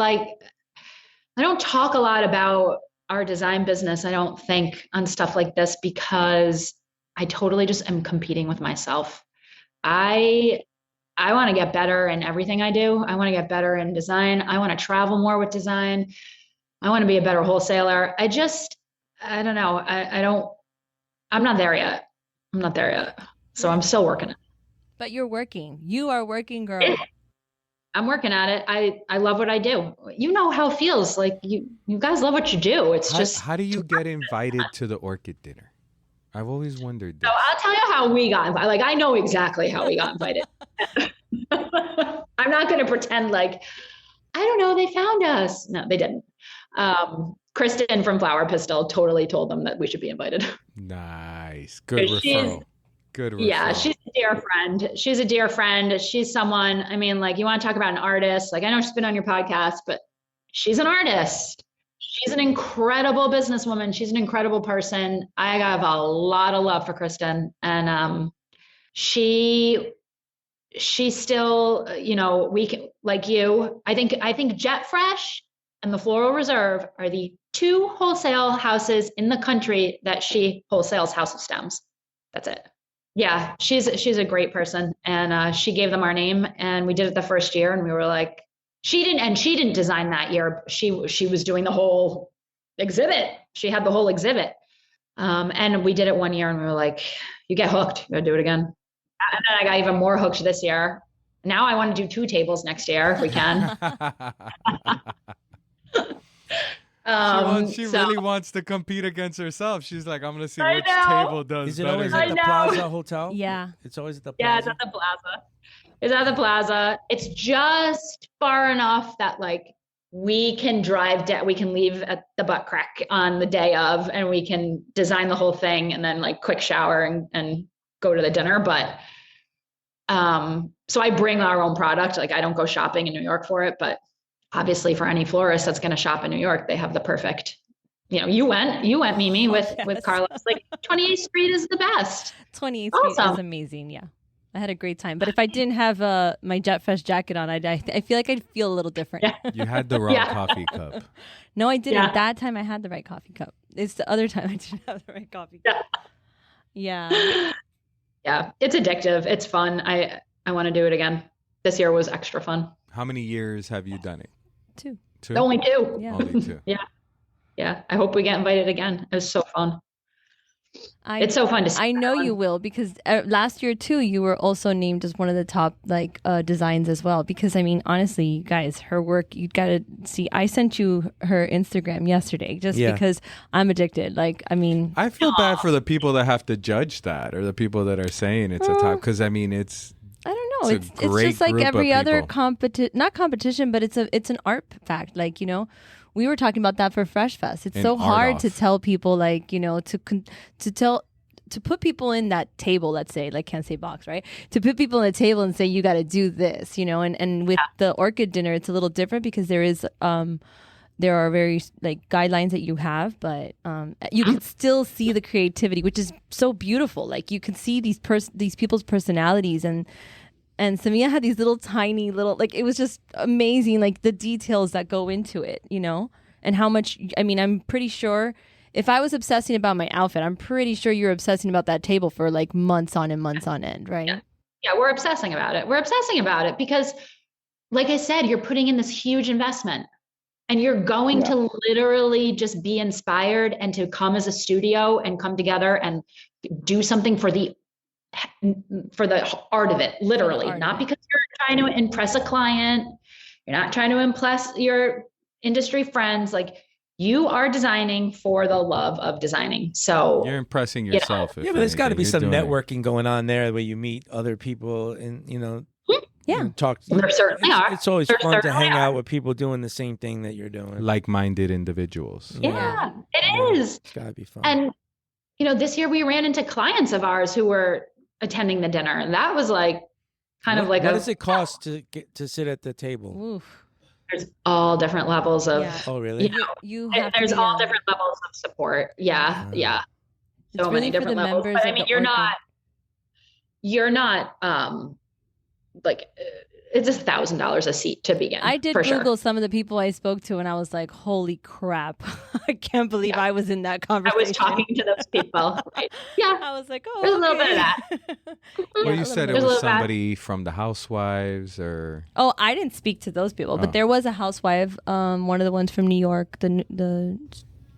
don't talk a lot about our design business, I don't think, on stuff like this because I totally just am competing with myself. I want to get better in everything I do. I want to get better in design. I want to travel more with design. I want to be a better wholesaler. I don't know. I'm not there yet. So I'm still working it. But you're working. You are working, girl. I'm working at it. I love what I do. You know how it feels. Like you guys love what you do. It's just. How do you get invited to the Orchid Dinner? I've always wondered this. So I'll tell you how we got invited. Like I know exactly how we got invited. I'm not going to pretend like, I don't know, they found us. No, they didn't. Kristen from Flower Pistol totally told them that we should be invited. Nice. Good referral. Good referral. Yeah, she's a dear friend. She's someone, I mean, like you want to talk about an artist. Like I know she's been on your podcast, but she's an artist. She's an incredible businesswoman. She's an incredible person. I have a lot of love for Kristen. And she still, you know, we can, like you, I think Jet Fresh and the Floral Reserve are the two wholesale houses in the country that she wholesales House of Stems. That's it. Yeah, she's a great person, and she gave them our name, and we did it the first year, and we were like, she didn't design that year. She was doing the whole exhibit. She had the whole exhibit, and we did it one year, and we were like, you get hooked. You gotta do it again. And then I got even more hooked this year. Now I want to do 2 tables next year if we can. She really wants to compete against herself. She's like, I'm going to see which table does Is it better. always at the Plaza Hotel? Yeah. It's always at the Plaza? Yeah, it's at the Plaza. It's just far enough that like we can drive down, we can leave at the butt crack on the day of, and we can design the whole thing and then like quick shower and go to the dinner. But so I bring our own product. Like I don't go shopping in New York for it, but obviously for any florist that's going to shop in New York, they have the perfect, you know, you went Mimi with Carlos, like 28th Street is the best. 28th Street is amazing. Yeah. I had a great time. But if I didn't have my Jet Fresh jacket on, I feel like I'd feel a little different. You had the wrong coffee cup. No, I didn't. Yeah. That time I had the right coffee cup. It's the other time I didn't have the right coffee cup. Yeah. Yeah, it's addictive. It's fun. I want to do it again. This year was extra fun. How many years have you done it? 2. 2? Only 2. Yeah. Only 2. Yeah. I hope we get invited again. It was so fun. It's so fun to see. I know you will, because last year too, you were also named as one of the top designs as well. Because I mean, honestly, you guys, her work, you got to see. I sent you her Instagram yesterday just because I'm addicted. Like, I mean, I feel bad for the people that have to judge that, or the people that are saying it's a top, because I mean, it's. I don't know. It's It's just like every other people. not competition, but it's an art fact. Like, you know, we were talking about that for Fresh Fest. It's An so art hard to off. tell people, like, you know, to put people in that table, let's say, like, can't say box, right? To put people in a table and say, you got to do this, you know, and with the Orchid Dinner, it's a little different because there are very like guidelines that you have, but you can still see the creativity, which is so beautiful. Like, you can see these people's personalities, and Semia had these tiny little, like, it was just amazing, like the details that go into it, you know, and how much, I mean, I'm pretty sure if I was obsessing about my outfit, I'm pretty sure you're obsessing about that table for like months on and months on end, right? Yeah, we're obsessing about it. We're obsessing about it because, like I said, you're putting in this huge investment. And you're going to literally just be inspired and to come as a studio and come together and do something for the art of it, literally, not because you're trying to impress a client. You're not trying to impress your industry friends. Like, you are designing for the love of designing. So You're impressing yourself. Yeah, but there's got to be some networking going on there where you meet other people and, you know, talk. There certainly are. It's always fun to hang out with people doing the same thing that you're doing. Like-minded individuals. Yeah, it is. It's got to be fun. And, you know, this year we ran into clients of ours who were attending the dinner. And that was like, what does it cost to get to sit at the table? Oof. There's all different levels of, Oh, really? You have there's to be all different levels of support. Yeah. Yeah. It's So really many different for the levels. members But I of mean, the you're not, like, it's $1,000 a seat to begin. I did for Google sure. some of the people I spoke to, and I was like, holy crap. I can't believe I was in that conversation. I was talking to those people. Right? Yeah. I was like, oh, There's a little bit of that. Well, you said it There's a was little bad. somebody from the Housewives, or Oh, I didn't speak to those people, but there was a housewife, one of the ones from New York.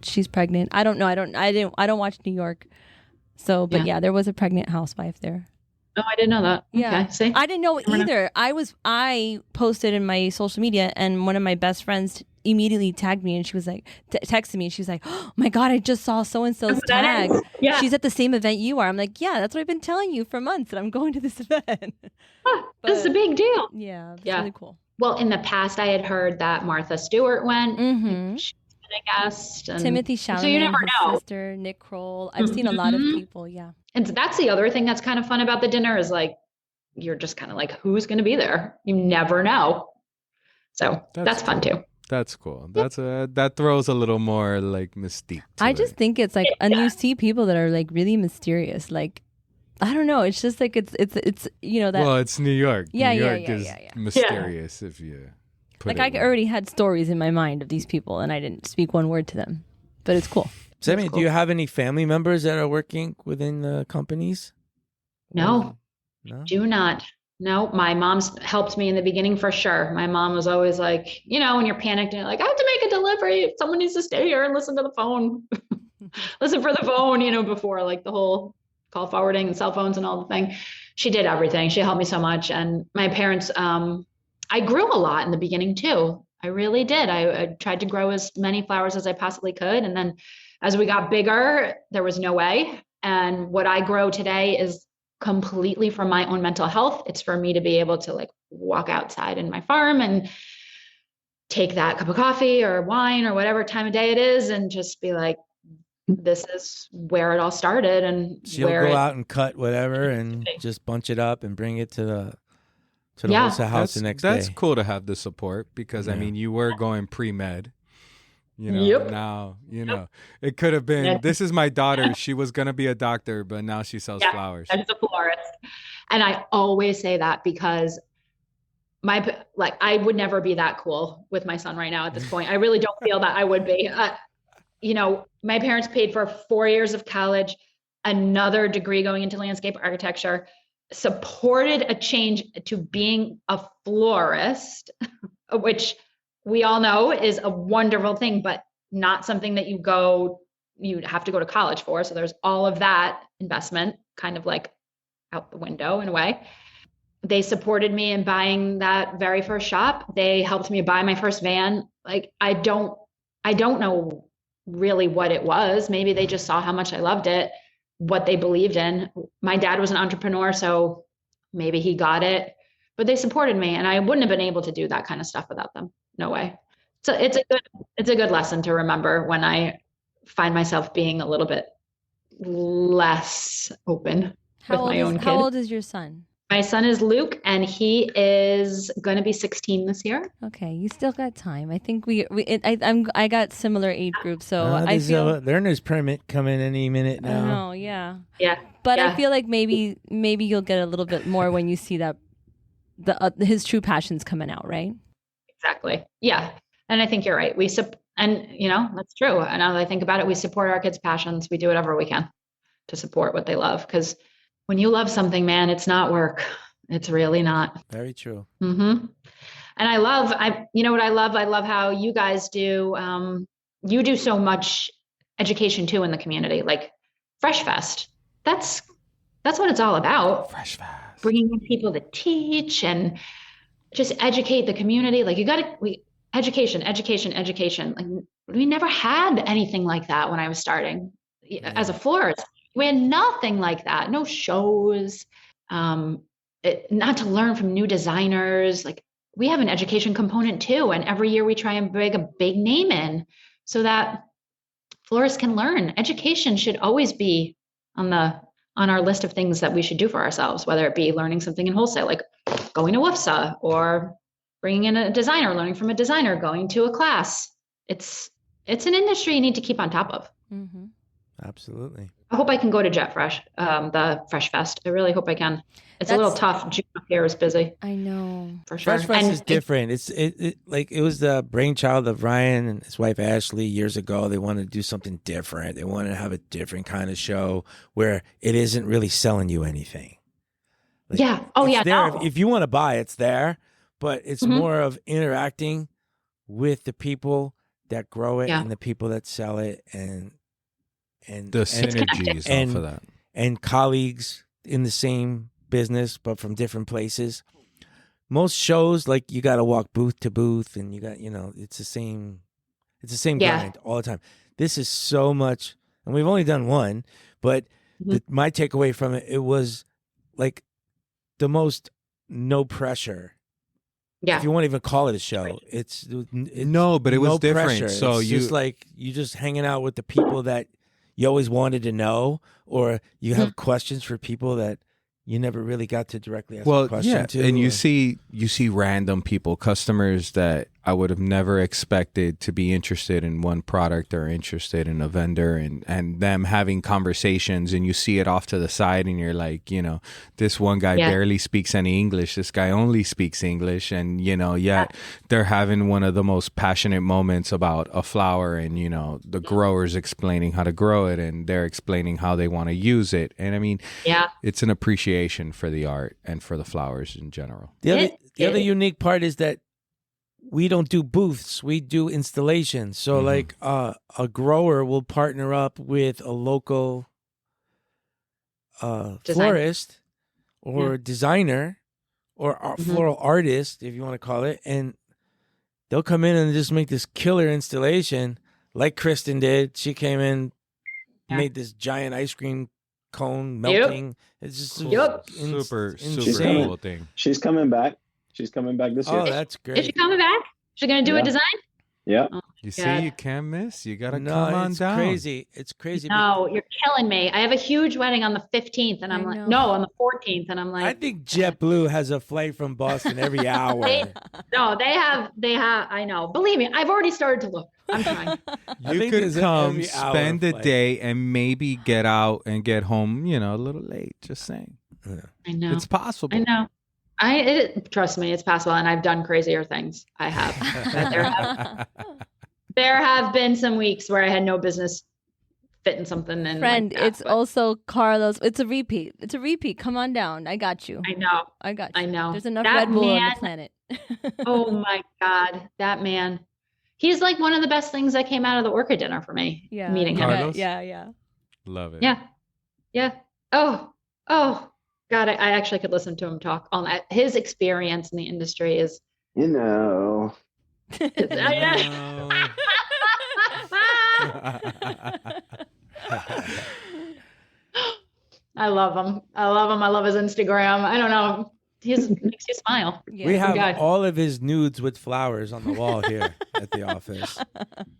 She's pregnant. I don't know. I don't watch New York. So, but yeah, there was a pregnant housewife there. Oh, I didn't know that. Yeah. Okay, see? I didn't know either. I posted in my social media, and one of my best friends immediately tagged me, and she was like, texted me, and she was like, oh my God, I just saw so-and-so's tag. Yeah. She's at the same event you are. I'm like, yeah, that's what I've been telling you for months, that I'm going to this event. This is a big deal. Yeah. It's Yeah. really cool. Well, in the past, I had heard that Martha Stewart went. Mm-hmm. She's been a guest. And Timothy Chalamet, so you never his know. sister, Nick Kroll. I've seen a lot of people. Yeah. And that's the other thing that's kind of fun about the dinner is like, you're just kind of like, who's going to be there? You never know. So that's fun too. That's cool. That throws a little more like mystique to I it. just think it's like, and you see people that are like really mysterious. Like, I don't know. It's just like, it's you know, that. Well, it's New York. Yeah, New yeah, York yeah, is yeah. mysterious if you put like, it I already had stories in my mind of these people, and I didn't speak one word to them. But it's cool. Semia, do you have any family members that are working within the companies? No, No? do not. No, my mom's helped me in the beginning for sure. My mom was always like, you know, when you're panicked and you're like, I have to make a delivery. Someone needs to stay here and listen to the phone. Listen for the phone, you know, before like the whole call forwarding and cell phones and all the thing. She did everything. She helped me so much. And my parents, I grew a lot in the beginning too. I really did. I tried to grow as many flowers as I possibly could. And then as we got bigger, there was no way. And what I grow today is completely for my own mental health. It's for me to be able to like walk outside in my farm and take that cup of coffee or wine or whatever time of day it is and just be like, this is where it all started. And She'll go out and cut whatever and just bunch it up and bring it to the wholesale house the next day. That's cool to have the support because I mean you were going pre-med. You know, Yep. now, you know, it could have been, this is my daughter. She was going to be a doctor, but now she sells flowers. As a florist. And I always say that because I would never be that cool with my son right now at this point. I really don't feel that I would be. My parents paid for 4 years of college, another degree going into landscape architecture, supported a change to being a florist, which we all know is a wonderful thing, but not something that you have to go to college for. So there's all of that investment kind of like out the window in a way. They supported me in buying that very first shop. They helped me buy my first van. Like, I don't know really what it was. Maybe they just saw how much I loved it, what they believed in. My dad was an entrepreneur, so maybe he got it, but they supported me, and I wouldn't have been able to do that kind of stuff without them. No way. So it's a good lesson to remember when I find myself being a little bit less open with my own kid. How old is your son? My son is Luke, and he is going to be 16 this year. Okay, you still got time. I think I got similar age groups, so I feel a learner's permit coming any minute now. I know, yeah. Yeah. But I feel like maybe you'll get a little bit more when you see that his true passions coming out, right? Exactly. Yeah. And I think you're right. That's true. And now that I think about it, we support our kids' passions. We do whatever we can to support what they love, because when you love something, man, it's not work. It's really not. Very true. Mm-hmm. And you know what I love? I love how you guys do. You do so much education too in the community, like Fresh Fest. That's what it's all about. Fresh Fest. Bringing in people to teach and just educate the community. Like education. Like, we never had anything like that when I was starting as a florist. We had nothing like that. No shows, not to learn from new designers. Like, we have an education component too. And every year we try and bring a big name in so that florists can learn. Education should always be on our list of things that we should do for ourselves, whether it be learning something in wholesale, like going to WFSA, or bringing in a designer, learning from a designer, going to a class. It's an industry you need to keep on top of. Mm-hmm. Absolutely. I hope I can go to Jet Fresh, the Fresh Fest. I really hope I can. It's a little tough. June up here is busy. I know. For sure. Fresh Fest is different. It was the brainchild of Ryan and his wife Ashley years ago. They wanted to do something different. They wanted to have a different kind of show where it isn't really selling you anything. Like, yeah. Oh, yeah. There. No. If you want to buy, it's there, but it's more of interacting with the people that grow it and the people that sell it, and the synergies off of that, and colleagues in the same business but from different places. Most shows, like, you got to walk booth to booth, and you got, it's the same grind all the time. This is so much, and we've only done one, but my takeaway from it was like the most no pressure. Yeah. If you want to even call it a show, it's no, but it was different. Pressure. So it's just like you just hanging out with the people that you always wanted to know, or you have questions for people that you never really got to directly ask a question to. And you see random people, customers that I would have never expected to be interested in one product or interested in a vendor, and them having conversations, and you see it off to the side, and you're like, this one guy barely speaks any English. This guy only speaks English. And, they're having one of the most passionate moments about a flower, and, the growers explaining how to grow it, and they're explaining how they want to use it. And I mean, it's an appreciation for the art and for the flowers in general. The other unique part is that we don't do booths, we do installations. So like a grower will partner up with a local florist or designer or floral artist, if you want to call it, and they'll come in and just make this killer installation like Kristen did. She came in, made this giant ice cream cone melting. It's just super cool thing. She's coming back. She's coming back this year. Oh, that's great. Is she coming back? She's going to do a design? Yeah. Oh, you see, you can't miss. You got to come on it's down. Crazy. It's crazy. No, you're killing me. I have a huge wedding on the 15th, and I'm like, no, on the 14th, and I'm like, I think JetBlue has a flight from Boston every hour. they have. I know. Believe me, I've already started to look. I'm trying. You could come, spend the day, and maybe get out and get home, a little late. Just saying. I know. It's possible. I know. Trust me, it's possible. And I've done crazier things. I have. There have been some weeks where I had no business fitting something in. Friend, like that, it's also Carlos. It's a repeat. Come on down. I got you. I know. I got you. I know. There's enough That Red Bull on man- the planet. Oh my God, that man. He's like one of the best things that came out of the Orchid Dinner for me. Yeah. Meeting him. Carlos? Yeah. Love it. Yeah. Oh, God, I actually could listen to him talk all night. His experience in the industry is, You know. I love him. I love his Instagram. I don't know. He makes you smile. Yeah. We have guy. all of his nudes with flowers on the wall here at the office.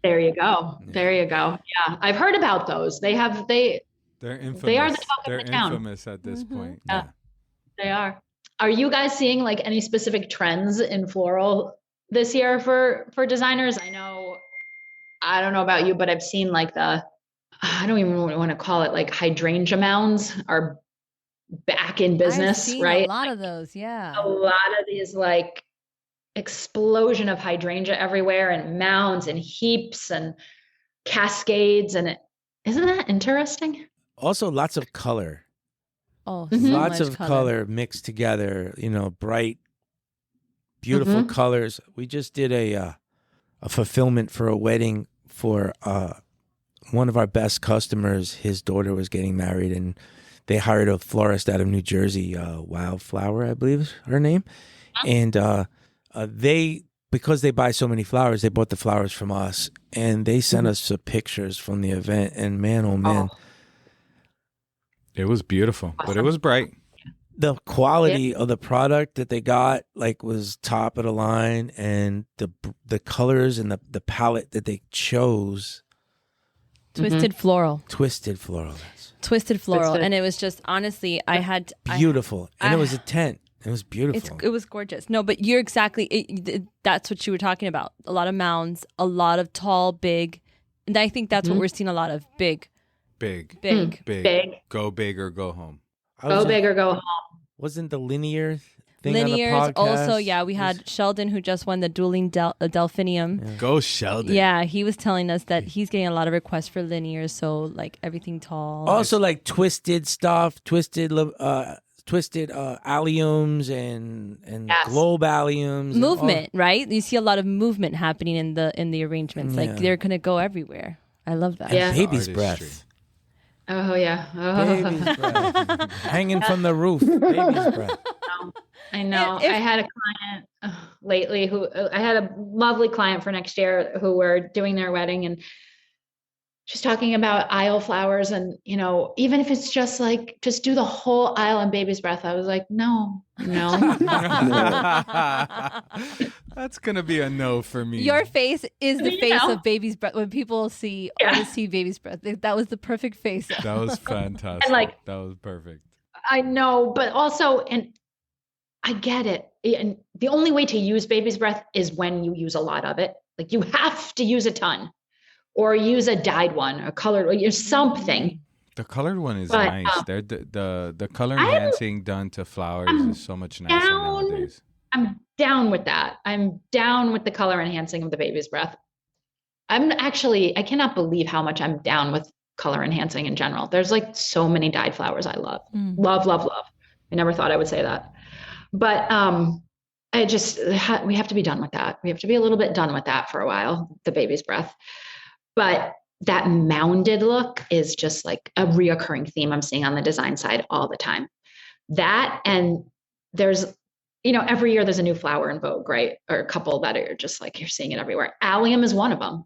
There you go. There you go. Yeah, I've heard about those. They're infamous. They are the talk of They're the town. infamous at this point. Yeah. They are. Are you guys seeing like any specific trends in floral this year for designers? I don't know about you, but I've seen like I don't even want to call it like hydrangea mounds are back in business, I've seen right? a lot of those, yeah. A lot of these like explosion of hydrangea everywhere and mounds and heaps and cascades. And isn't that interesting? Also, lots of color. Oh, Mhm. so Lots much of color mixed together, bright, beautiful colors. We just did a fulfillment for a wedding for one of our best customers. His daughter was getting married, and they hired a florist out of New Jersey, Wildflower, I believe is her name. And because they buy so many flowers, they bought the flowers from us, and they sent us pictures from the event. And man, oh man. It was beautiful, but it was bright. The quality of the product that they got was top of the line, and the colors and the palette that they chose. Twisted floral. Twisted floral. Twisted floral. And it was just, honestly, Beautiful. And it was a tent. It was beautiful. It was gorgeous. No, but you're that's what you were talking about. A lot of mounds, a lot of tall, big. And I think that's what we're seeing a lot of. Big. Big. Go big or go home. Go big or go home. Wasn't the linear thing Linears on the podcast? also, we had Sheldon who just won the dueling Delphinium. Yeah. Go Sheldon. Yeah, he was telling us that he's getting a lot of requests for linears, so like everything tall. Also like twisted stuff, twisted alliums and globe alliums. Movement, right? You see a lot of movement happening in the arrangements. Yeah. Like they're gonna go everywhere. I love that. Yeah. Baby's Artistry. breath. Oh yeah. Baby's breath. Hanging from the roof. Baby's breath. I know. I had a client lately I had a lovely client for next year who were doing their wedding, and she's talking about aisle flowers, and even if it's just do the whole aisle in baby's breath. I was like, no. That's gonna be a no for me. Your face is the face of baby's breath. When people see baby's breath, that was the perfect face. That was fantastic. That was perfect. I know, but also, and I get it. And the only way to use baby's breath is when you use a lot of it. Like you have to use a ton, or use a dyed one, a colored, or use something. The colored one is nice. They're the color enhancing done to flowers is so much nicer nowadays. I'm down with that. I'm down with the color enhancing of the baby's breath. I cannot believe how much I'm down with color enhancing in general. There's so many dyed flowers I love. Love. I never thought I would say that. But we have to be done with that. We have to be a little bit done with that for a while, the baby's breath. But that mounded look is just like a reoccurring theme I'm seeing on the design side all the time. That, and there's, every year there's a new flower in vogue, right? Or a couple that are just you're seeing it everywhere. Allium is one of them.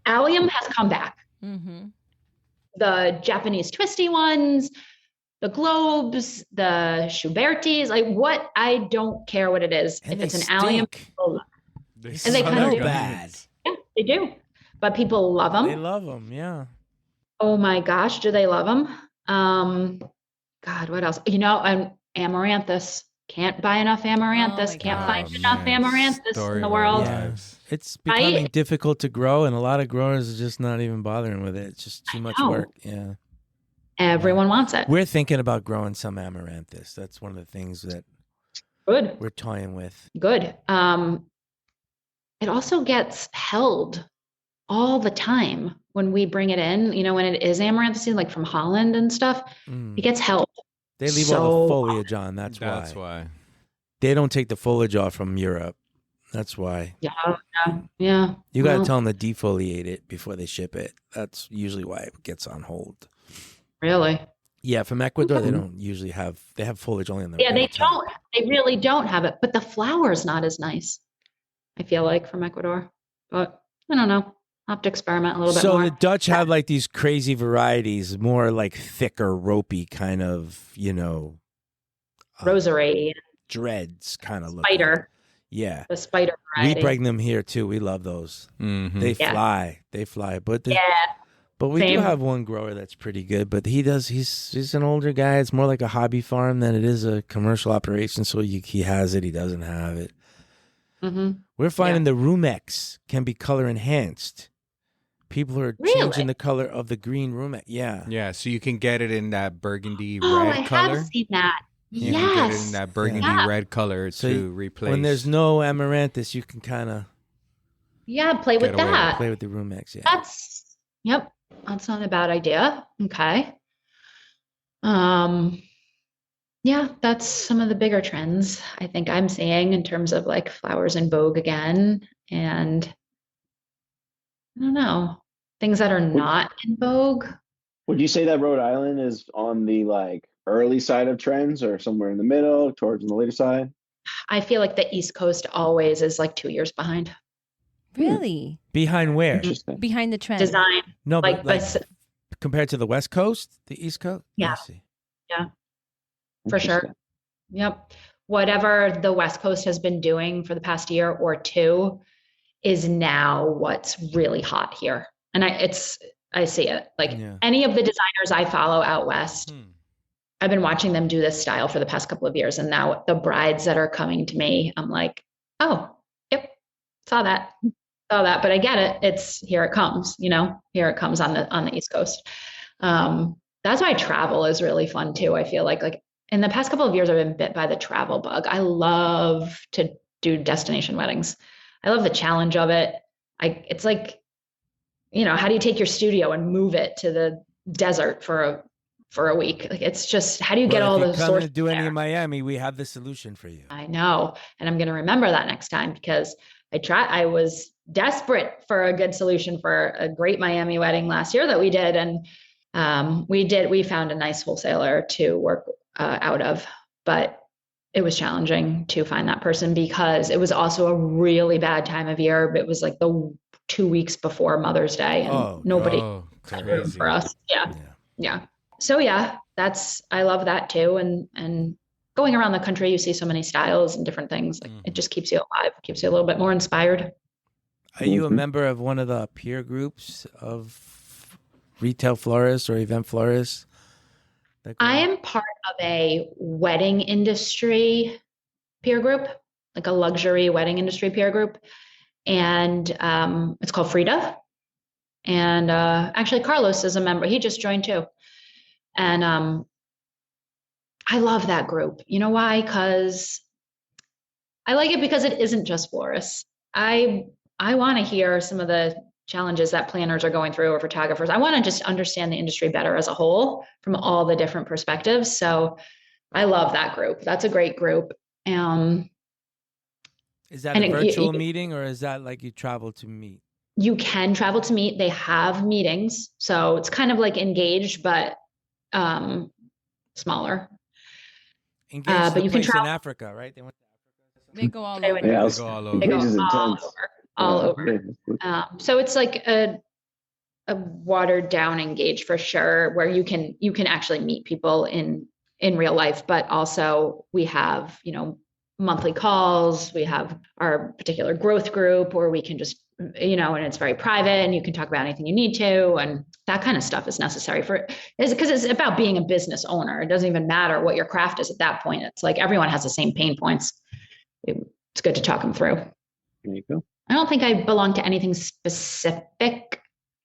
Allium has come back. Mm-hmm. The Japanese twisty ones, the globes, the Schubertis, what, I don't care what it is. And if it's an stink. allium, They and they kind of smell bad. yeah, they do. But people love them. They love them, yeah. Oh my gosh, do they love them? God, what else? Amaranthus. Can't buy enough amaranthus. my Can't gosh. find enough amaranthus Story in the of our world. lives. It's becoming difficult to grow, and a lot of growers are just not even bothering with it. It's just too much know. work. Yeah. Everyone wants it. We're thinking about growing some amaranthus. That's one of the things that Good. we're toying with. Good. It also gets held all the time when we bring it in, when it is amaranthus, like from Holland and stuff, it gets held. They leave all the foliage on. That's why. They don't take the foliage off from Europe. That's why. Yeah. You got to tell them to defoliate it before they ship it. That's usually why it gets on hold. Really? Yeah, from Ecuador, they don't usually they have foliage only on the they don't. They really don't have it, but the flower is not as nice, I feel like, from Ecuador. But I don't know. I'll have to experiment a little bit more. So the Dutch have like these crazy varieties, more like thicker, ropey kind of, rosary. Dreads kind of look. Spider. Yeah. The spider variety. We bring them here too. We love those. Mm-hmm. They fly. They fly. But we do have one grower that's pretty good, but he's an older guy. It's more like a hobby farm than it is a commercial operation. So he has it, he doesn't have it. Mm-hmm. We're finding the Rumex can be color enhanced. People are changing the color of the green Rumex. Yeah. Yeah, so you can get it in that burgundy red I color. have seen that. You can get it in that burgundy red color to replace. When there's no amaranthus, you can kind of play with that. Play with the Rumex. Yeah. That's not a bad idea. Okay. That's some of the bigger trends I think I'm seeing in terms of like flowers in vogue again, and I don't know, things that are not in vogue. Would you say that Rhode Island is on the like early side of trends or somewhere in the middle, towards the later side? I feel like the East Coast always is like 2 years behind. Really? Behind where? Interesting. Behind the trend. Design. No, but like compared to the West Coast, the East Coast? Yeah. I see. Yeah. For sure. Yep. Whatever the West Coast has been doing for the past year or two is now what's really hot here. And I see it. Like any of the designers I follow out West, I've been watching them do this style for the past couple of years. And now the brides that are coming to me, I'm like, oh, yep, saw that. But I get it. Here it comes, here it comes on the East Coast. That's why travel is really fun too. I feel like in the past couple of years, I've been bit by the travel bug. I love to do destination weddings. I love the challenge of it. It's like, how do you take your studio and move it to the desert for a week? Like, it's just, how do you get all those sources? To do any in Miami, we have the solution for you. I know. And I'm going to remember that next time, because I was desperate for a good solution for a great Miami wedding last year that we did. And we found a nice wholesaler to work out of, but it was challenging to find that person because it was also a really bad time of year. It was like the 2 weeks before Mother's Day, and nobody for us. Yeah. So I love that too. And going around the country, you see so many styles and different things. Like it just keeps you alive, keeps you a little bit more inspired. Are you a member of one of the peer groups of retail florists or event florists? I am part of a wedding industry peer group, like a luxury wedding industry peer group. And it's called Frida. And actually, Carlos is a member. He just joined too. And I love that group. You know why? Because I like it because it isn't just florists. I want to hear some of the challenges that planners are going through or photographers. I want to just understand the industry better as a whole from all the different perspectives. So I love that group. That's a great group. Is that a virtual meeting, or is that like you travel to meet? You can travel to meet. They have meetings. So it's kind of like Engaged, but smaller. Engaged but you can travel in Africa, right? They went to Africa. They go all over. Yeah, they go all over. They go all over. So it's like a watered down Engaged for sure, where you can actually meet people in real life, but also we have, monthly calls. We have our particular growth group where we can just, and it's very private and you can talk about anything you need to. And that kind of stuff is necessary because it's about being a business owner. It doesn't even matter what your craft is at that point. It's like everyone has the same pain points. It's good to talk them through. There you go. I don't think I belong to anything specific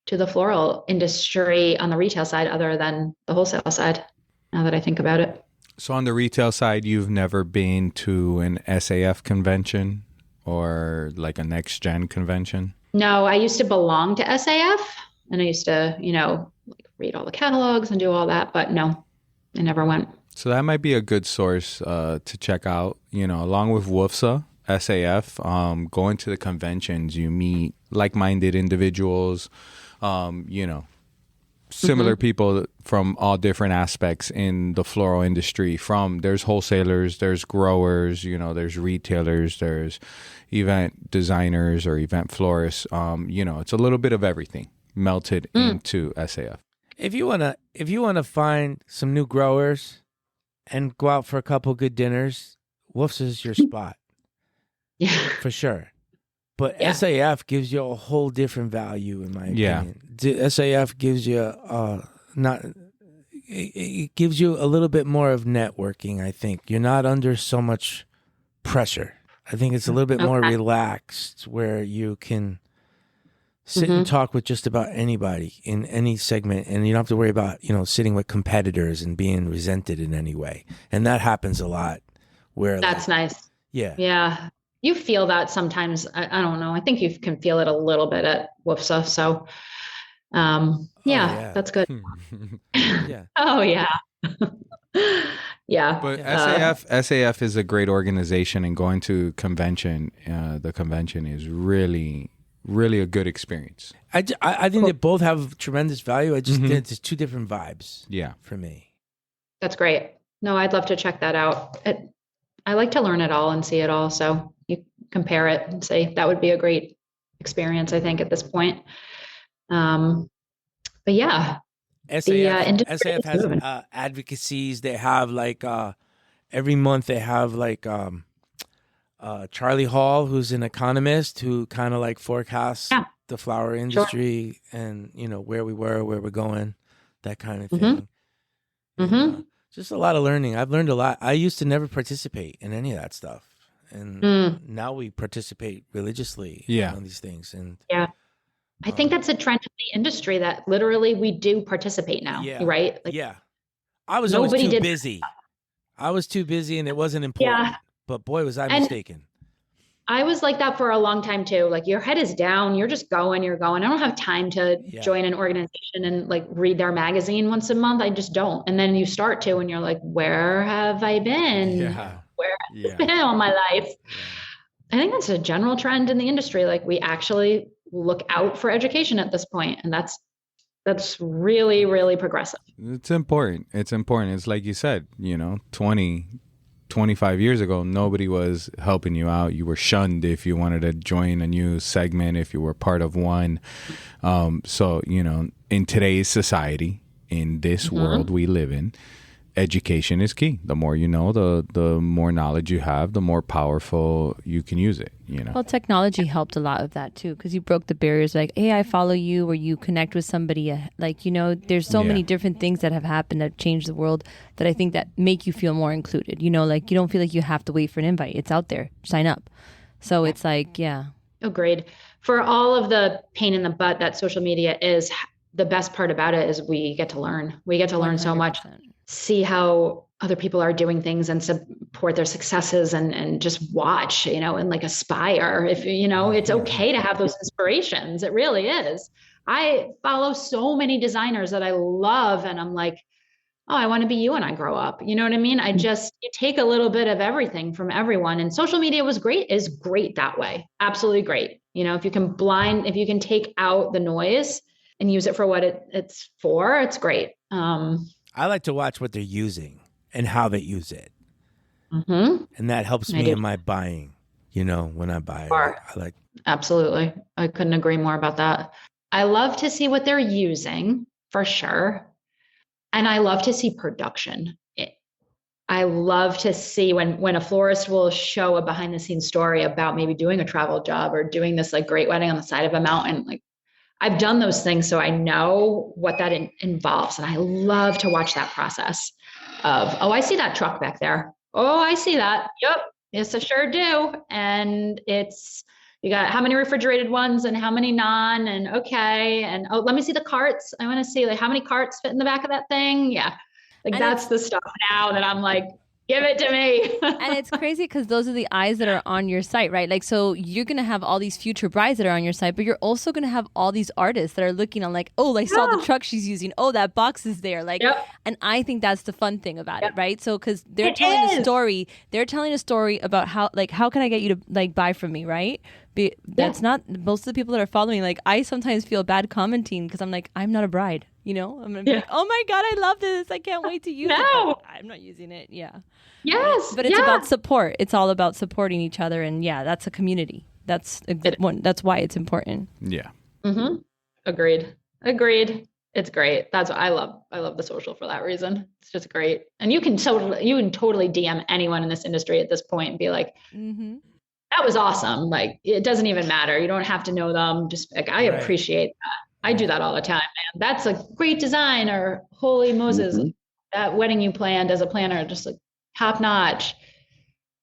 to the floral industry on the retail side other than the wholesale side, now that I think about it. So on the retail side, you've never been to an SAF convention or like a next gen convention? No, I used to belong to SAF and I used to, like read all the catalogs and do all that, but no, I never went. So that might be a good source to check out, along with WFSA, SAF, going to the conventions, you meet like-minded individuals, similar people from all different aspects in the floral industry. There's wholesalers, there's growers, there's retailers, there's event designers or event florists. It's a little bit of everything melted into SAF. If you wanna find some new growers and go out for a couple good dinners, Wolf's is your spot. Yeah, for sure. But SAF gives you a whole different value, in my opinion. SAF gives you it gives you a little bit more of networking. I think you're not under so much pressure. I think it's a little bit more relaxed, where you can sit and talk with just about anybody in any segment, and you don't have to worry about sitting with competitors and being resented in any way. And that happens a lot. Where that's nice. Yeah. You feel that sometimes. I don't know. I think you can feel it a little bit at WFSA. So, that's good. Yeah. Oh, yeah. Yeah. But SAF is a great organization, and going to the convention is really, really a good experience. I think they both have tremendous value. I just think it's two different vibes. Yeah. For me. That's great. No, I'd love to check that out. I like to learn it all and see it all. So you compare it and say that would be a great experience, I think, at this point. But yeah, SAF has advocacies. They have like every month they have like Charlie Hall, who's an economist who kind of like forecasts the flower industry and where we were, where we're going, that kind of thing. And, just a lot of learning. I've learned a lot. I used to never participate in any of that stuff, and now we participate religiously on these things. And I think that's a trend in the industry that literally we do participate now, right? Like, I was always too busy. I was too busy, and it wasn't important. But boy, was I mistaken. I was like that for a long time too. Like your head is down, you're just going, I don't have time to join an organization and like read their magazine once a month. I just don't. And then you start to, and you're like, where have I been? Where have I been all my life? I think that's a general trend in the industry. Like we actually look out for education at this point. And that's really, really progressive. It's important. It's like you said, 25 years ago, nobody was helping you out. You were shunned if you wanted to join a new segment, if you were part of one. So, in today's society, in this world we live in, education is key. The more you know, the more knowledge you have, the more powerful you can use it. Well, technology helped a lot of that too, because you broke the barriers. Like, hey, I follow you, or you connect with somebody. There's so many different things that have happened that changed the world that I think that make you feel more included. Like you don't feel like you have to wait for an invite. It's out there. Sign up. So it's like, Agreed. For all of the pain in the butt that social media is, the best part about it is we get to learn. We get to learn 100%. So much. See how other people are doing things and support their successes and just watch, and like aspire. If, it's okay to have those inspirations. It really is. I follow so many designers that I love, and I'm like, oh, I want to be you when I grow up. You know what I mean? You take a little bit of everything from everyone, and social media is great that way. Absolutely great. If you can take out the noise and use it for what it's for, it's great. I like to watch what they're using and how they use it. And that helps me in my buying, when I buy it. Absolutely. I couldn't agree more about that. I love to see what they're using for sure. And I love to see production. I love to see when a florist will show a behind the scenes story about maybe doing a travel job or doing this like great wedding on the side of a mountain. Like I've done those things, so I know what that involves. And I love to watch that process of, oh, I see that truck back there. Oh, I see that. Yep. Yes, I sure do. And you got how many refrigerated ones and how many non, and okay. And oh, let me see the carts. I want to see like how many carts fit in the back of that thing. Yeah. Like And that's the stuff now that I'm like, give it to me. And it's crazy because those are the eyes that are on your site, right? Like, so you're going to have all these future brides that are on your site, but you're also going to have all these artists that are looking on like, oh, I saw the truck she's using. Oh, that box is there. Like, and I think that's the fun thing about it, right? So, because they're telling a story, about how can I get you to like buy from me, right? That's not most of the people that are following. Like, I sometimes feel bad commenting because I'm like, I'm not a bride, I'm gonna be like, oh my God, I love this. I can't wait to use it. But I'm not using it. Yeah. Yes. But it's about support. It's all about supporting each other. And yeah, that's a community. That's a good one. That's why it's important. Yeah. Mm-hmm. Agreed. It's great. That's what I love. I love the social for that reason. It's just great. And you can totally DM anyone in this industry at this point and be like, that was awesome. Like, it doesn't even matter. You don't have to know them. Just like, I appreciate that. I do that all the time, man. That's a great design, or holy Moses, that wedding you planned as a planner, just like top notch. I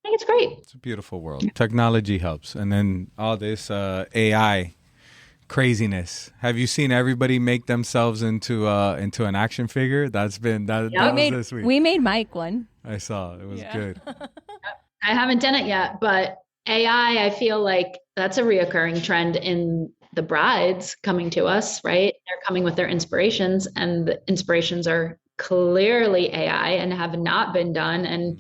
think it's great. It's a beautiful world. Technology helps. And then all this AI craziness. Have you seen everybody make themselves into an action figure? That was this week. We made Mike one. I saw. It was good. I haven't done it yet, but AI, I feel like that's a reoccurring trend in the brides coming to us, right? They're coming with their inspirations, and the inspirations are clearly AI and have not been done and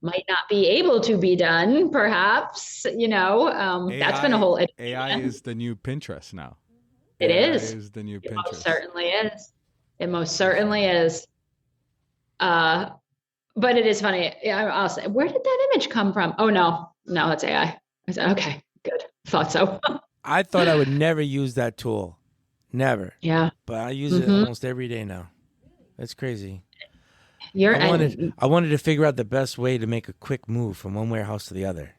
might not be able to be done, perhaps, AI, that's been a whole education. AI is the new Pinterest now. It AI is the new Pinterest. It most certainly is. But it is funny. I'll say, where did that image come from? Oh, no, it's AI. I said, okay, good. Thought so. I thought I would never use that tool. Never. Yeah. But I use it almost every day now. That's crazy. I wanted to figure out the best way to make a quick move from one warehouse to the other.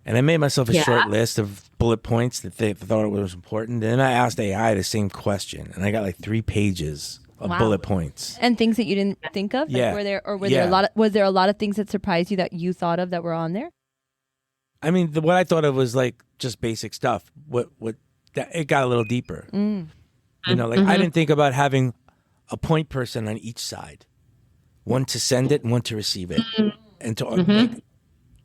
And I made myself a short list of bullet points that they thought it was important. And then I asked AI the same question, and I got like 3 pages of bullet points. And things that you didn't think of? Yeah. Like, was there a lot of things that surprised you that you thought of that were on there? I mean, what I thought of was like just basic stuff. It got a little deeper. I didn't think about having a point person on each side, one to send it and one to receive it, and to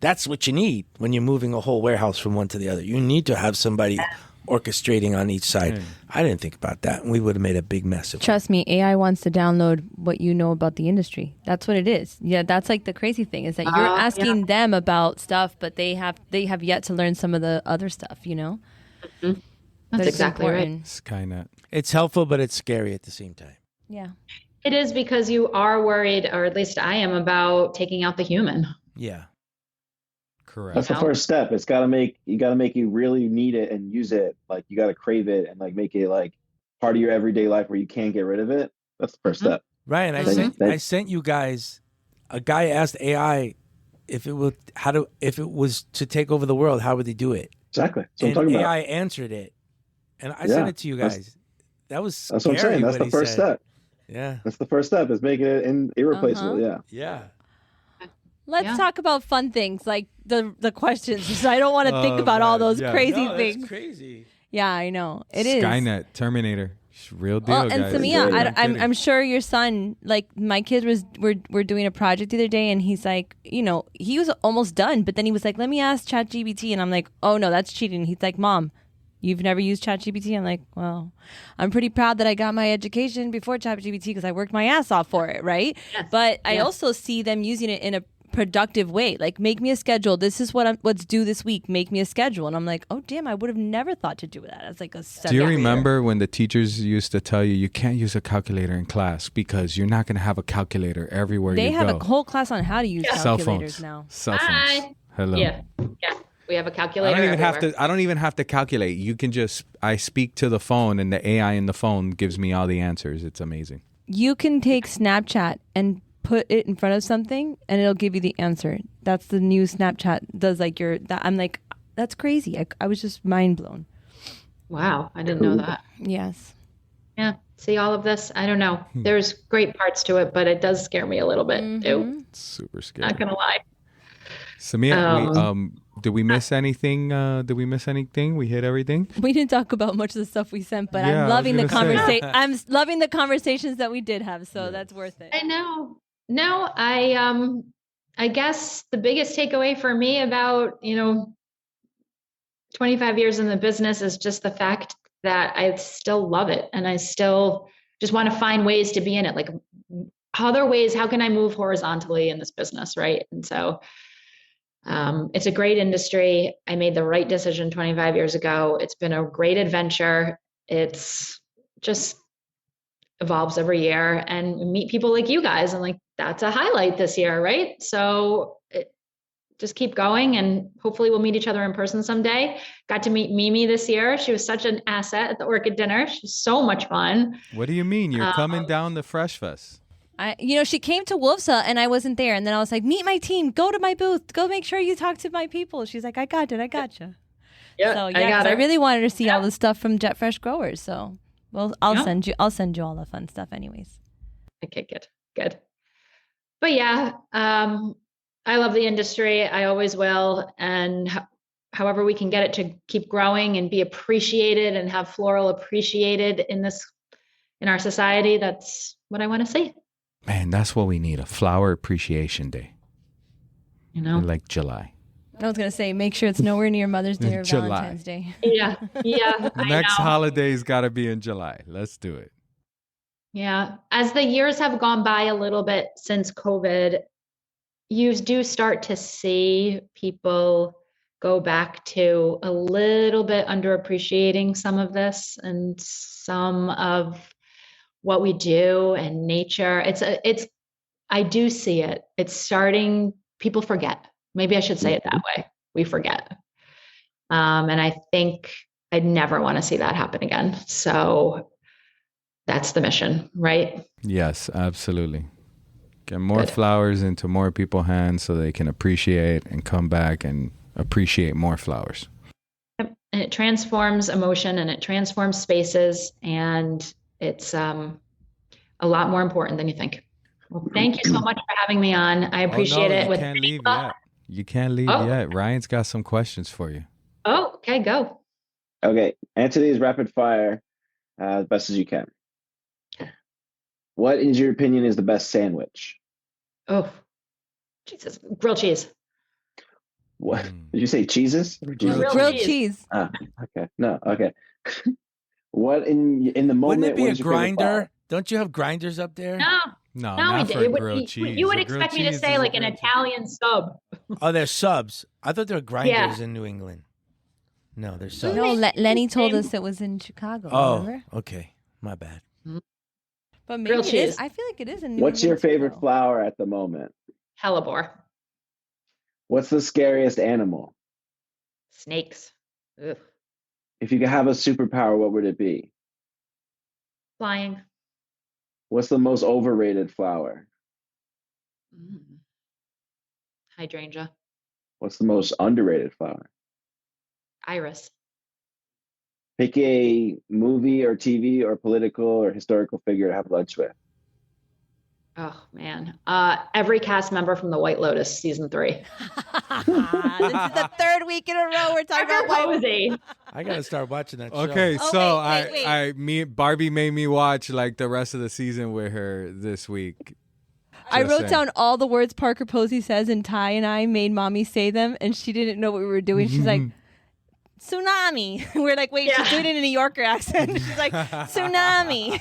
that's what you need when you're moving a whole warehouse from one to the other. You need to have somebody orchestrating on each side. I didn't think about that, and we would have made a big mess of it. Trust me, AI wants to download what you know about the industry. That's what it is. Yeah, that's like the crazy thing is that you're asking them about stuff, but they have yet to learn some of the other stuff. That's exactly right. Skynet. It's helpful, but it's scary at the same time. Yeah. It is, because you are worried, or at least I am, about taking out the human. Yeah. Correct. That's the first step. You got to make you really need it and use it. Like, you got to crave it and like make it like part of your everyday life where you can't get rid of it. That's the first step. Right. And I sent you guys, a guy asked AI if it was to take over the world, how would they do it? Exactly. That's what I'm and talking AI about. answered it. And I sent it to you guys. That's what I'm saying. That's the first step. Yeah. That's the first step, is making it irreplaceable. Yeah. Let's talk about fun things like the questions. So I don't want to think about all those crazy things. That's crazy. Yeah, I know. It is. Skynet, Terminator. Real deal, and guys. Semia, I'm sure your son, like my kids were doing a project the other day, and he's like, he was almost done, but then he was like, let me ask ChatGPT, and I'm like, oh no, that's cheating. He's like, Mom, you've never used ChatGPT? I'm like, well, I'm pretty proud that I got my education before ChatGPT because I worked my ass off for it, right? Yes. But I also see them using it in a productive way. Like, make me a schedule. This is what's due this week. Make me a schedule. And I'm like, oh damn, I would have never thought to do that as like a Do you remember when the teachers used to tell you can't use a calculator in class because you're not going to have a calculator everywhere they you go? They have a whole class on how to use calculators now. Cell phones. Hello. Yeah. We have a calculator. I don't even have to calculate. You can I speak to the phone, and the AI in the phone gives me all the answers. It's amazing. You can take Snapchat and put it in front of something and it'll give you the answer. That's the new Snapchat does I'm like, that's crazy. I was just mind blown. Wow. I didn't know that. Yes. Yeah. See all of this? I don't know. There's great parts to it, but it does scare me a little bit too. It's super scary. Not going to lie. Samia, Did we miss anything? We hit everything? We didn't talk about much of the stuff we sent, but Yeah, I'm loving the I was gonna say. conversation. I'm loving the conversations that we did have, so that's worth it. I know. No, I guess the biggest takeaway for me about, 25 years in the business is just the fact that I still love it and I still just want to find ways to be in it. Like other ways, how can I move horizontally in this business, right? And so it's a great industry. I made the right decision 25 years ago. It's been a great adventure. It's just evolves every year, and we meet people like you guys, and like that's a highlight this year, right? So just keep going, and hopefully we'll meet each other in person someday. Got to meet Mimi this year. She was such an asset at the Orchid Dinner. She's so much fun. What do you mean? You're coming down the Fresh Fest? She came to Wolfsa and I wasn't there, and then I was like, meet my team, go to my booth, go make sure you talk to my people. She's like, I got it, I gotcha. Yeah, So I got it. I really wanted to see all the stuff from Jet Fresh Growers. So, well, I'll send you all the fun stuff, anyways. Okay, good. But yeah, I love the industry. I always will, and however we can get it to keep growing and be appreciated and have floral appreciated in our society, that's what I want to see. Man, that's what we need, a flower appreciation day. In like July. I was going to say, make sure it's nowhere near Mother's Day or July. Valentine's Day. Yeah. Next holiday's got to be in July. Let's do it. Yeah. As the years have gone by a little bit since COVID, you do start to see people go back to a little bit underappreciating some of this and some of what we do and nature. I do see it. It's starting, people forget. Maybe I should say it that way. We forget. And I think I'd never want to see that happen again. So that's the mission, right? Yes, absolutely. Get more flowers into more people's hands so they can appreciate and come back and appreciate more flowers. And it transforms emotion and it transforms spaces, and it's a lot more important than you think. Well, thank you so much for having me on. I appreciate it. You can't leave yet. You can't leave yet. Ryan's got some questions for you. Oh, okay, go. Okay, answer these rapid fire as best as you can. What, in your opinion, is the best sandwich? Oh, Jesus, grilled cheese. What did you say? Cheeses? Grilled cheese. Okay. No. Okay. What in the moment? Wouldn't it be a grinder? Don't you have grinders up there? No, not for grilled cheese. You would expect me to say like an Italian sub. Oh, they're subs. I thought there were grinders in New England. No, they're subs. No, Lenny told us it was in Chicago. Remember? Okay. My bad. But maybe Grilled it cheese. is. I feel like it is in New What's your England too, favorite though. flower at the moment? Hellebore. What's the scariest animal? Snakes. Ugh. If you could have a superpower, what would it be? Flying. What's the most overrated flower? Hydrangea. What's the most underrated flower? Iris. Pick a movie or TV or political or historical figure to have lunch with. Oh man. Every cast member from the White Lotus season 3. This is the third week in a row we're talking about White Posey. I gotta start watching that show. Okay, Oh, so wait. Barbie made me watch like the rest of the season with her this week. I Just wrote saying. down all the words Parker Posey says, and Ty and I made Mommy say them, and she didn't know what we were doing. She's like, tsunami. We're like, wait, she's doing it in a New Yorker accent. She's like, tsunami,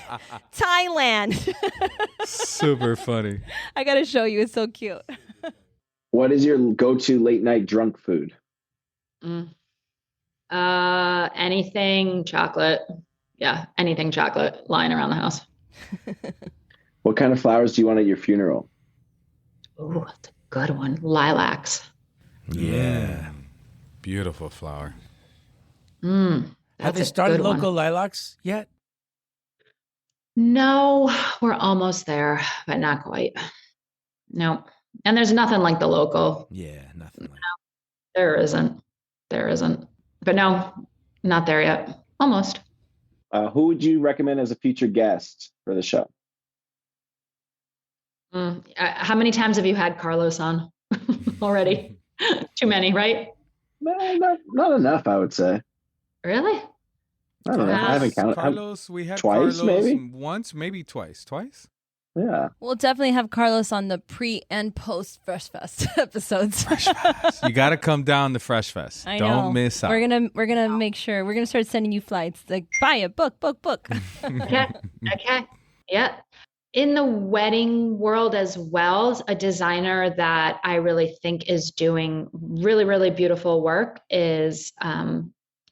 Thailand. Super funny. I gotta show you. It's so cute. What is your go-to late night drunk food? Anything chocolate. Yeah, anything chocolate lying around the house. What kind of flowers do you want at your funeral? Oh, that's a good one. Lilacs. Yeah. Beautiful flower. Have they started local lilacs yet? No, we're almost there, but not quite. No. And there's nothing like the local. Yeah, nothing like There isn't. But no, not there yet. Almost. Who would you recommend as a future guest for the show? How many times have you had Carlos on already? Too many, right? Not enough, I would say. Really? I don't know. I haven't counted. Carlos, we had Twice, Carlos maybe? once, maybe twice. Twice? Yeah. We'll definitely have Carlos on the pre and post Fresh Fest episodes. Fresh Fest. You got to come down to Fresh Fest. I Don't know. miss out. We're gonna make sure. We're gonna start sending you flights. Like, buy it, book. Okay. Okay. Yeah. In the wedding world as well, a designer that I really think is doing really, really beautiful work is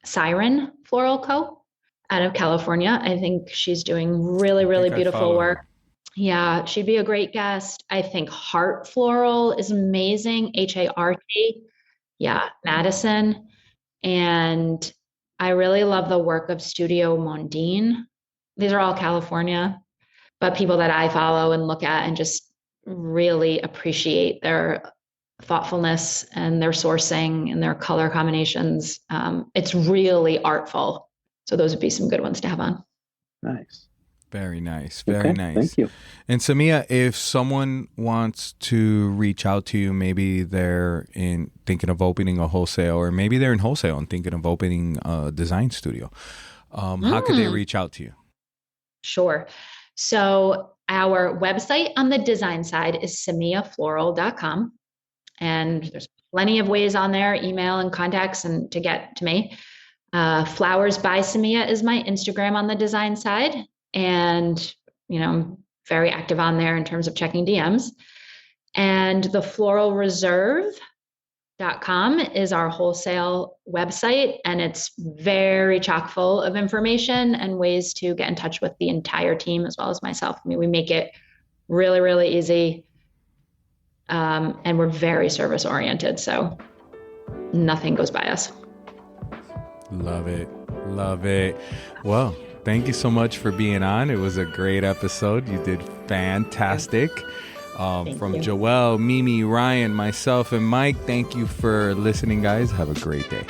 Siren Floral Co. out of California. I think she's doing really, really I beautiful follow work. her. Yeah, she'd be a great guest. I think Heart Floral is amazing. H-A-R-T. Yeah, Madison. And I really love the work of Studio Mondine. These are all California, but people that I follow and look at and just really appreciate their thoughtfulness and their sourcing and their color combinations. It's really artful. So those would be some good ones to have on. Nice. Very nice. Very Okay, nice. Thank you. And Semia, if someone wants to reach out to you, maybe they're thinking of opening a wholesale, or maybe they're in wholesale and thinking of opening a design studio, how could they reach out to you? Sure. So our website on the design side is semiafloral.com. And there's plenty of ways on there, email and contacts and to get to me. Flowers by Semia is my Instagram on the design side. And, I'm very active on there in terms of checking DMs. And the floralreserve.com is our wholesale website. And it's very chock full of information and ways to get in touch with the entire team as well as myself. I mean, we make it really, really easy. And we're very service oriented. So nothing goes by us. Love it. Love it. Well, thank you so much for being on. It was a great episode. You did fantastic. From you. Joelle, Mimi, Ryan, myself, and Mike, thank you for listening, guys. Have a great day.